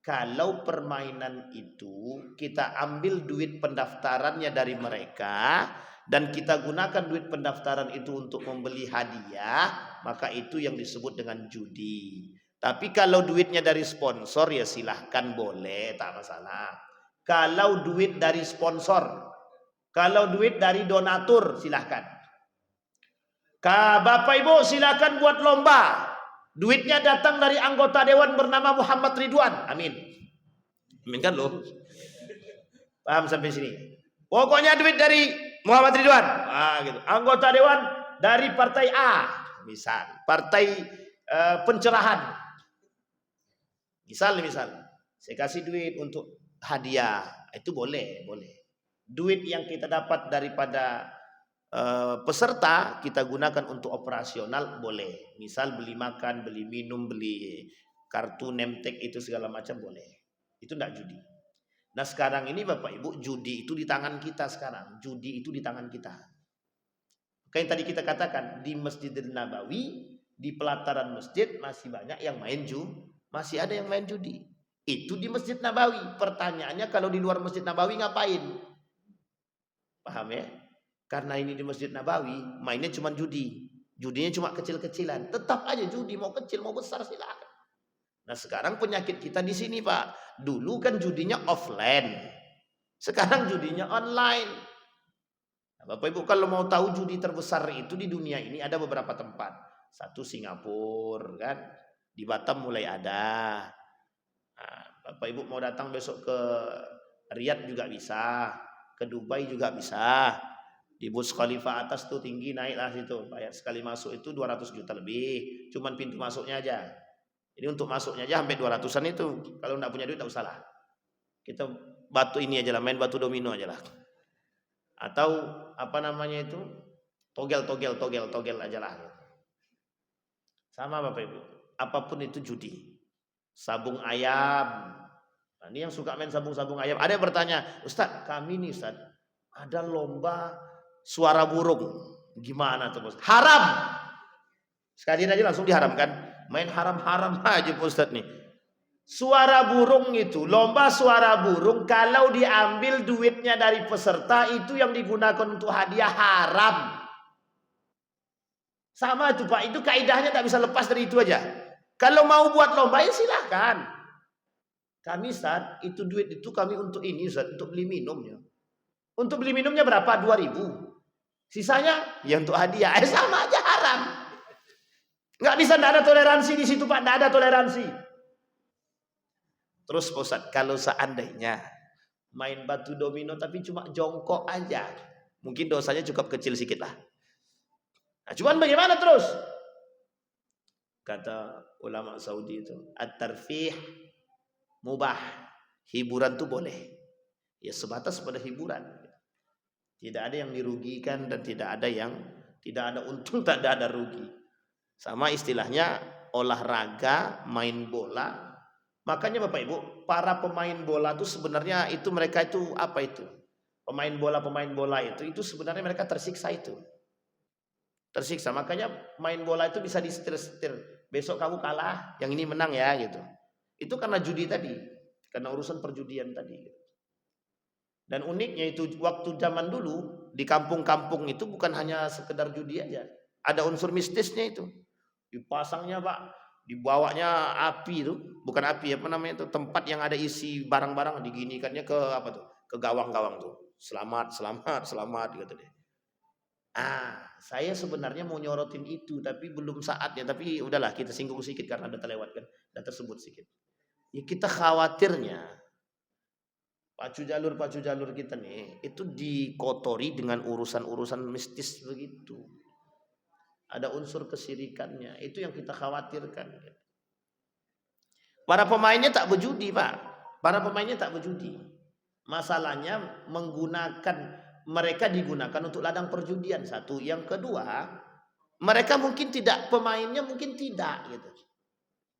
kalau permainan itu kita ambil duit pendaftarannya dari mereka dan kita gunakan duit pendaftaran itu untuk membeli hadiah, maka itu yang disebut dengan judi. Tapi kalau duitnya dari sponsor ya silahkan boleh, tak masalah. Kalau duit dari sponsor, kalau duit dari donatur silahkan. Bapak Ibu silahkan buat lomba. Duitnya datang dari anggota dewan bernama Muhammad Ridwan. Amin. Amin kan loh. Paham sampai sini? Pokoknya duit dari Muhammad Ridwan. Gitu. Anggota dewan dari partai A. Misal. Partai pencerahan. Misal. Saya kasih duit untuk hadiah. Itu boleh. Duit yang kita dapat daripada peserta kita gunakan untuk operasional boleh. Misal beli makan, beli minum, beli kartu nemtek itu segala macam boleh. Itu tidak judi. Nah sekarang ini Bapak Ibu, judi itu di tangan kita sekarang. Judi itu di tangan kita. Kayak yang tadi kita katakan, di Masjidil Nabawi, di pelataran masjid masih banyak yang main masih ada yang main judi. Itu di Masjid Nabawi. Pertanyaannya kalau di luar Masjid Nabawi ngapain? Paham ya? Karena ini di Masjid Nabawi, mainnya cuma judi. Judinya cuma kecil-kecilan. Tetap aja judi, mau kecil mau besar silakan. Nah sekarang penyakit kita di sini Pak. Dulu kan judinya offline. Sekarang judinya online. Nah, Bapak Ibu kalau mau tahu judi terbesar itu di dunia ini ada beberapa tempat. Satu Singapura kan. Di Batam mulai ada. Nah, Bapak Ibu mau datang besok ke Riyadh juga bisa. Ke Dubai juga bisa. Di Burj Khalifa atas tuh tinggi naiklah situ. Bayar sekali masuk itu 200 juta lebih. Cuman pintu masuknya aja. Jadi untuk masuknya aja sampai 200-an itu. Kalau enggak punya duit enggak usah lah. Kita batu ini aja lah, main batu domino aja lah. Atau apa namanya itu? Togel aja lah. Sama Bapak Ibu. Apapun itu judi. Sabung ayam. Nah, ini yang suka main sabung ayam. Ada yang bertanya, Ustaz, kami nih Ustaz, ada lomba suara burung. Gimana tuh Bos? Haram. Sekalian aja langsung diharamkan. Main haram-haram aja Ustaz nih. Suara burung itu, lomba suara burung, kalau diambil duitnya dari peserta itu yang digunakan untuk hadiah haram. Sama itu Pak, itu kaidahnya tak bisa lepas dari itu aja. Kalau mau buat lomba ya silahkan. Kami Ustaz, itu duit itu kami untuk ini Ustaz, untuk beli minumnya. Untuk beli minumnya berapa? 2.000. Sisanya ya untuk hadiah. Sama aja haram. Nggak bisa, nggak ada toleransi di situ Pak, nggak ada toleransi. Terus Pak Ustaz, kalau seandainya main batu domino tapi cuma jongkok aja, mungkin dosanya cukup kecil sedikit lah. Nah, cuman bagaimana terus? Kata ulama Saudi itu, at-tarfih mubah, hiburan tuh boleh. Ya sebatas pada hiburan. Tidak ada yang dirugikan dan tidak ada untung, tak ada rugi. Sama istilahnya olahraga, main bola. Makanya Bapak Ibu, para pemain bola itu sebenarnya itu mereka itu apa itu? Pemain bola itu sebenarnya mereka tersiksa itu. Tersiksa, makanya main bola itu bisa disetir-setir. Besok kamu kalah, yang ini menang ya gitu. Itu karena judi tadi, karena urusan perjudian tadi. Dan uniknya itu waktu zaman dulu di kampung-kampung itu bukan hanya sekedar judi aja, ada unsur mistisnya itu. Dipasangnya Pak, dibawanya api itu, bukan api apa namanya itu, tempat yang ada isi barang-barang diginikannya ke apa tuh, ke gawang-gawang tuh. Selamat gitu deh. Saya sebenarnya mau nyorotin itu tapi belum saatnya, tapi udahlah kita singgung sedikit karena udah terlewatkan, udah tersebut sedikit. Ya kita khawatirnya pacu jalur kita nih itu dikotori dengan urusan-urusan mistis begitu. Ada unsur kesyirikannya, itu yang kita khawatirkan. Para pemainnya tak berjudi Pak, masalahnya mereka digunakan untuk ladang perjudian satu. Yang kedua, mereka mungkin tidak, pemainnya mungkin tidak gitu,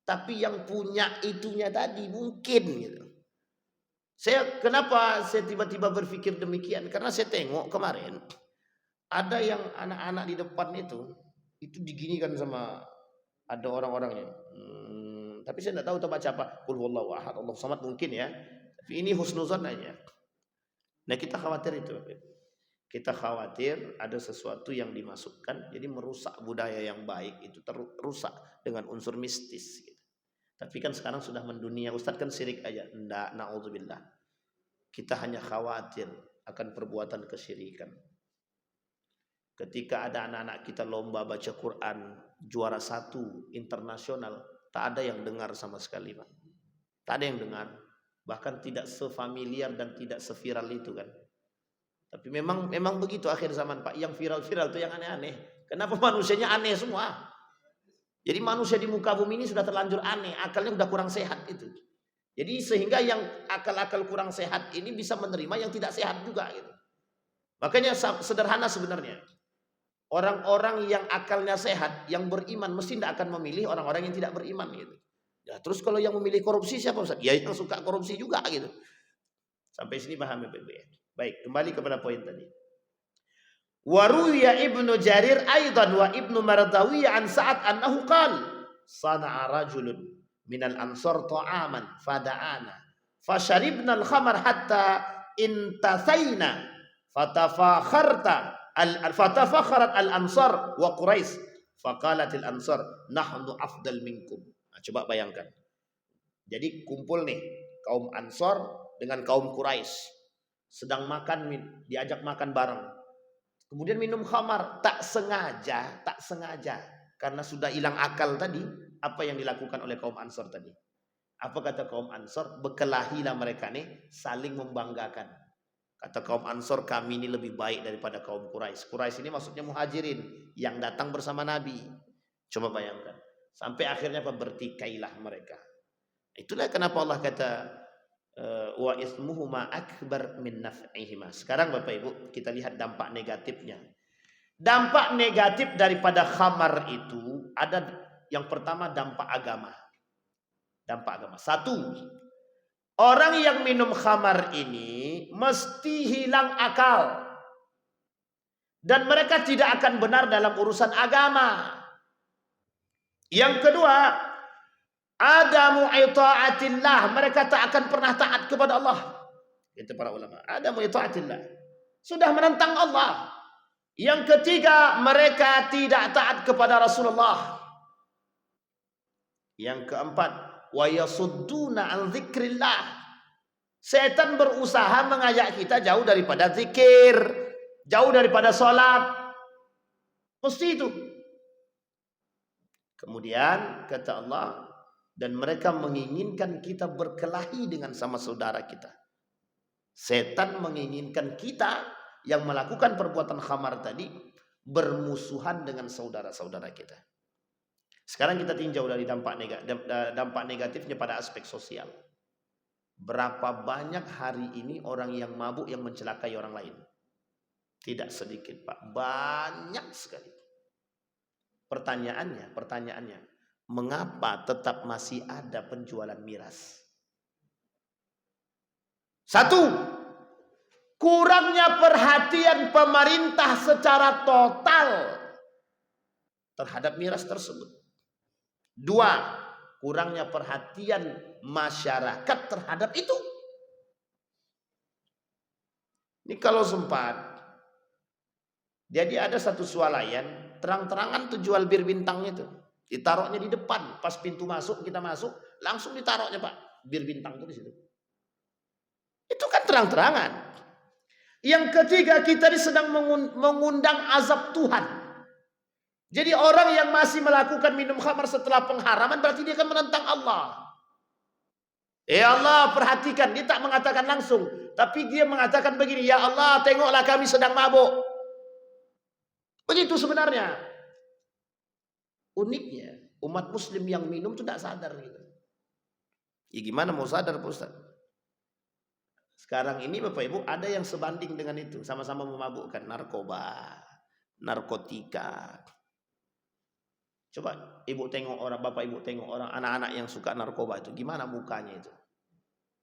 tapi yang punya itunya tadi mungkin gitu. Kenapa saya tiba-tiba berpikir demikian? Karena saya tengok kemarin ada yang anak-anak di depan itu diginikan sama ada orang-orangnya. Tapi saya tidak tahu baca apa. Qul huwallahu ahad, Allahu samad mungkin ya. Tapi ini husnuzon aja. Nah kita khawatir itu. Kita khawatir ada sesuatu yang dimasukkan, jadi merusak budaya yang baik itu terusak dengan unsur mistis. Gitu. Tapi kan sekarang sudah mendunia. Ustadz kan syirik aja. Enggak, na'udzubillah. Kita hanya khawatir akan perbuatan kesyirikan. Ketika ada anak-anak kita lomba baca Quran, juara 1 internasional, tak ada yang dengar sama sekali Pak. Tak ada yang dengar. Bahkan tidak sefamiliar dan tidak seviral itu kan. Tapi memang begitu akhir zaman Pak. Yang viral-viral itu yang aneh-aneh. Kenapa manusianya aneh semua? Jadi manusia di muka bumi ini sudah terlanjur aneh. Akalnya sudah kurang sehat itu. Jadi sehingga yang akal-akal kurang sehat ini bisa menerima yang tidak sehat juga gitu. Makanya sederhana sebenarnya. Orang-orang yang akalnya sehat, yang beriman mesti tidak akan memilih orang-orang yang tidak beriman gitu. Ya, terus kalau yang memilih korupsi siapa Ustaz? Ya yang suka korupsi juga gitu. Sampai sini paham ya Bapak. Baik, kembali kepada poin tadi. Waruya Ibnu Jarir aidan wa Ibnu Mardawi an Sa'ad annahu qala sana'a rajulun minal ansar ta'aman fada'ana fasharibna al-khamar hatta intasaina fatafakharat al-ansar wa Quraisy faqalat al-ansar nahnu afdal minkum. Nah, coba bayangkan. Jadi kumpul nih kaum Ansar dengan kaum Quraisy sedang makan, diajak makan bareng. Kemudian minum khamar, tak sengaja karena sudah hilang akal tadi. Apa yang dilakukan oleh kaum Ansar tadi? Apa kata kaum Ansar? Berkelahilah mereka nih, saling membanggakan. Kata kaum Ansar, kami ini lebih baik daripada kaum Quraisy. Quraisy ini maksudnya muhajirin yang datang bersama Nabi. Coba bayangkan. Sampai akhirnya bertikailah mereka. Itulah kenapa Allah kata wa ismuhuma akbar min naf'ihima. Sekarang Bapak Ibu kita lihat dampak negatifnya. Dampak negatif daripada khamar itu ada yang pertama dampak agama. Dampak agama. Satu, orang yang minum khamar ini mesti hilang akal. Dan mereka tidak akan benar dalam urusan agama. Yang kedua, adamu ita'atillah, mereka tak akan pernah taat kepada Allah. Itu para ulama. Adamu ita'atillah, sudah menentang Allah. Yang ketiga, mereka tidak taat kepada Rasulullah. Yang keempat, wa yasudduna an dzikrillah, setan berusaha mengajak kita jauh daripada zikir, jauh daripada sholat. Mesti itu. Kemudian kata Allah, dan mereka menginginkan kita berkelahi dengan sama saudara kita. Setan menginginkan kita yang melakukan perbuatan khamar tadi bermusuhan dengan saudara-saudara kita. Sekarang kita tinjau dari dampak negatifnya pada aspek sosial. Berapa banyak hari ini orang yang mabuk yang mencelakai orang lain? Tidak sedikit Pak, banyak sekali. Pertanyaannya, mengapa tetap masih ada penjualan miras? Satu, kurangnya perhatian pemerintah secara total terhadap miras tersebut. Dua, kurangnya perhatian masyarakat terhadap itu. Ini kalau sempat, jadi ada satu swalayan terang-terangan tuh jual bir bintang itu. Ditaruhnya di depan, pas pintu masuk kita masuk, langsung ditaruhnya Pak, bir bintang itu di situ. Itu kan terang-terangan. Yang ketiga, kita sedang mengundang azab Tuhan. Jadi orang yang masih melakukan minum khamar setelah pengharaman berarti dia akan menentang Allah. Allah perhatikan, dia tak mengatakan langsung, tapi dia mengatakan begini, ya Allah tengoklah kami sedang mabuk. Begitu sebenarnya. Uniknya umat muslim yang minum itu tidak sadar gitu. Ya gimana mau sadar Pak Ustaz? Sekarang ini Bapak Ibu ada yang sebanding dengan itu, sama-sama memabukkan narkoba, narkotika. Coba Ibu tengok orang, Bapak Ibu tengok orang anak-anak yang suka narkoba itu, gimana mukanya itu?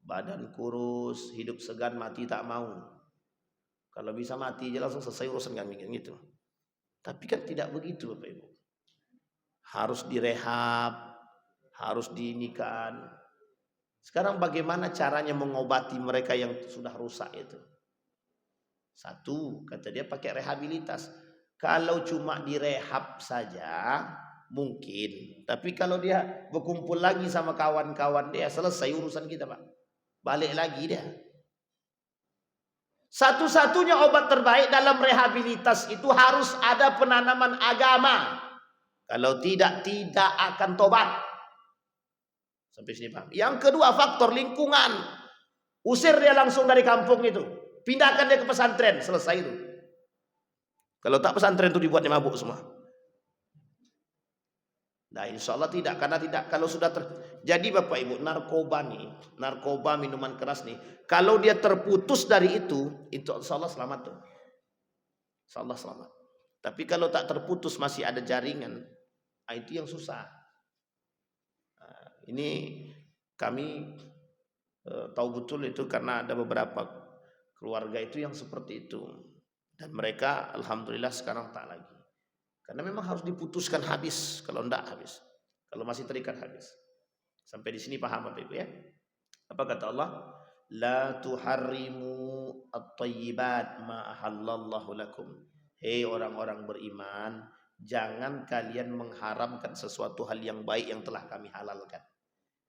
Badan kurus, hidup segan, mati tak mau. Kalau bisa mati aja langsung selesai urusan kan gitu. Tapi kan tidak begitu Bapak Ibu. Harus direhab, harus diinikan. Sekarang bagaimana caranya mengobati mereka yang sudah rusak itu? Satu, kata dia pakai rehabilitas. Kalau cuma direhab saja mungkin, tapi kalau dia berkumpul lagi sama kawan-kawan dia, selesai urusan kita Pak. Balik lagi dia. Satu-satunya obat terbaik dalam rehabilitas itu harus ada penanaman agama. Kalau tidak akan tobat. Sampai sini Pak. Yang kedua, faktor lingkungan. Usir dia langsung dari kampung itu. Pindahkan dia ke pesantren, selesai itu. Kalau tak pesantren itu dibuatnya mabuk semua. Nah insya Allah tidak, karena tidak, kalau sudah jadi Bapak Ibu, narkoba nih, narkoba minuman keras nih, kalau dia terputus dari itu insya Allah selamat tuh. Insya Allah selamat. Tapi kalau tak terputus masih ada jaringan, itu yang susah. Nah, ini kami tahu betul itu karena ada beberapa keluarga itu yang seperti itu. Dan mereka alhamdulillah sekarang tak lagi. Karena memang harus diputuskan habis, kalau enggak habis. Kalau masih terikat habis. Sampai di sini paham Bapak Ibu ya? Apa kata Allah? La tuharrimu at-tayyibat ma ahallallahu lakum. Hei orang-orang beriman, jangan kalian mengharamkan sesuatu hal yang baik yang telah kami halalkan.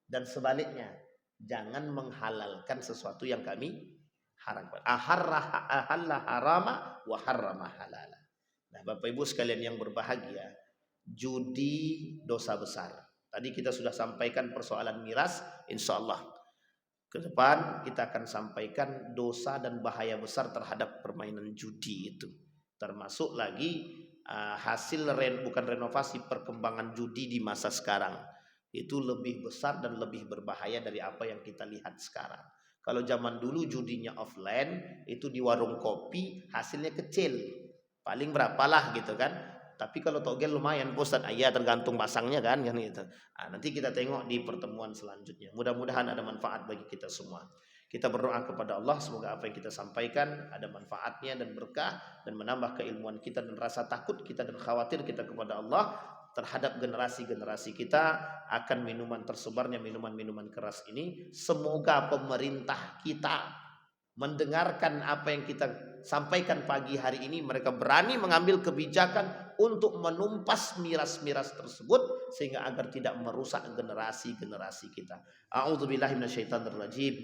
Dan sebaliknya, jangan menghalalkan sesuatu yang kami haramkan. Ahalla harama wa harrama halala. Nah, Bapak Ibu sekalian yang berbahagia, judi dosa besar. Tadi kita sudah sampaikan persoalan miras, insya Allah ke depan kita akan sampaikan dosa dan bahaya besar terhadap permainan judi itu. Termasuk lagi hasil bukan renovasi, perkembangan judi di masa sekarang. Itu lebih besar dan lebih berbahaya dari apa yang kita lihat sekarang. Kalau zaman dulu judinya offline, itu di warung kopi hasilnya kecil. Paling berapalah gitu kan. Tapi kalau togel lumayan Ustaz, ya tergantung pasangnya kan gitu. Nah, nanti kita tengok di pertemuan selanjutnya. Mudah-mudahan ada manfaat bagi kita semua. Kita berdoa kepada Allah semoga apa yang kita sampaikan ada manfaatnya dan berkah dan menambah keilmuan kita dan rasa takut kita dan khawatir kita kepada Allah terhadap generasi-generasi kita akan tersebarnya minuman-minuman keras ini. Semoga pemerintah kita mendengarkan apa yang kita sampaikan pagi hari ini, mereka berani mengambil kebijakan untuk menumpas miras-miras tersebut sehingga agar tidak merusak generasi-generasi kita. A'udzubillahi minasyaitonirrajim.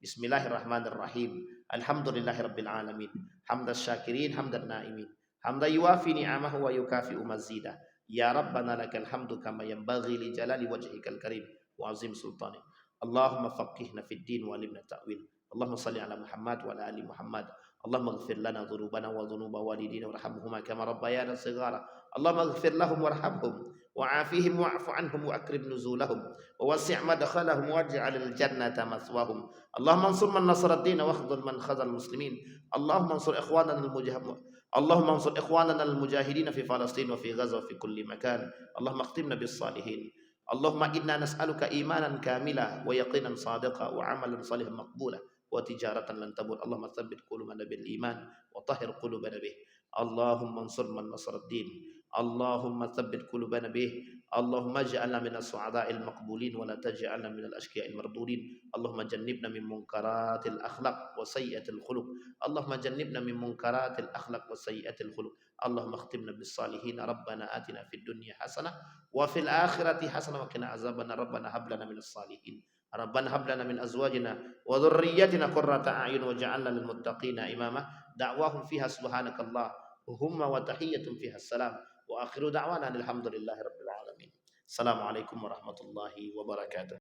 Bismillahirrahmanirrahim. Alhamdulillahirabbil alamin. Hamdas syakirin, hamdan naimin. Hamda yuwafi ni'amahu wa yukafi'u mazidah. Ya Rabbana lakal hamdu kama yanbaghi li jalali wajhikal karim wa azim sultanik. Allahumma faqihna fid din wa alimna ta'wil. Allahumma salli ala Muhammad wa ala ali Muhammad. Allahumma ighfir lana dhunubana wa dhunuba walidina warhamhuma kama rabbayana shighara. Allahumma ighfir lahum warhamhum wa'afihim wa'fu anhum wa akrim nuzulahum wa wasi' madkhalahum waj'al al-jannata mathwahum. Allahumma ansur man nasara ad-din wa khudhul man khazal muslimin. Allahumma ansur ikhwanana al-mujahidin. Allahumma ansur ikhwanana al-mujahidin fi Palestin wa fi Gaza wa fi kulli makan. Allahumma akhtimna bis salihin. Allahumma inna nas'aluka imanan kamila wa yaqinan sadiqa wa amalan salihan maqbula wa tijaratan lan tabur. Allahumma tsabbit qulubana bil iman wa tahhir qulubana bih. Allahumma ansur man nasara ad-din. Allahumma tsabbit qulubana bih. Allahumma ij'alna minas su'ada'il maqbulin wa la taj'alna minal ashqiya'il mardudin. Allahumma jannibna min munkaratil akhlaq wa sayyi'atil khuluq. Allahumma jannibna min munkaratil akhlaq wa sayyi'atil khuluq. Allahumma akhtimna bis salihin. Rabbana atina fid dunya hasanah wa fil akhirati hasanah wa qina azabannar. Rabbana hab lana minas salihin. Rabbana hab lana min azwajina wa dhurriyyatina qurrata a'yun waj'alna lil muttaqina imama. Da'wahum fiha subhanakallah humma wa tahiyyatun fiha salam wa akhiru da'wana alhamdulillahi rabbil alamin. Assalamualaikum warahmatullahi wabarakatuh.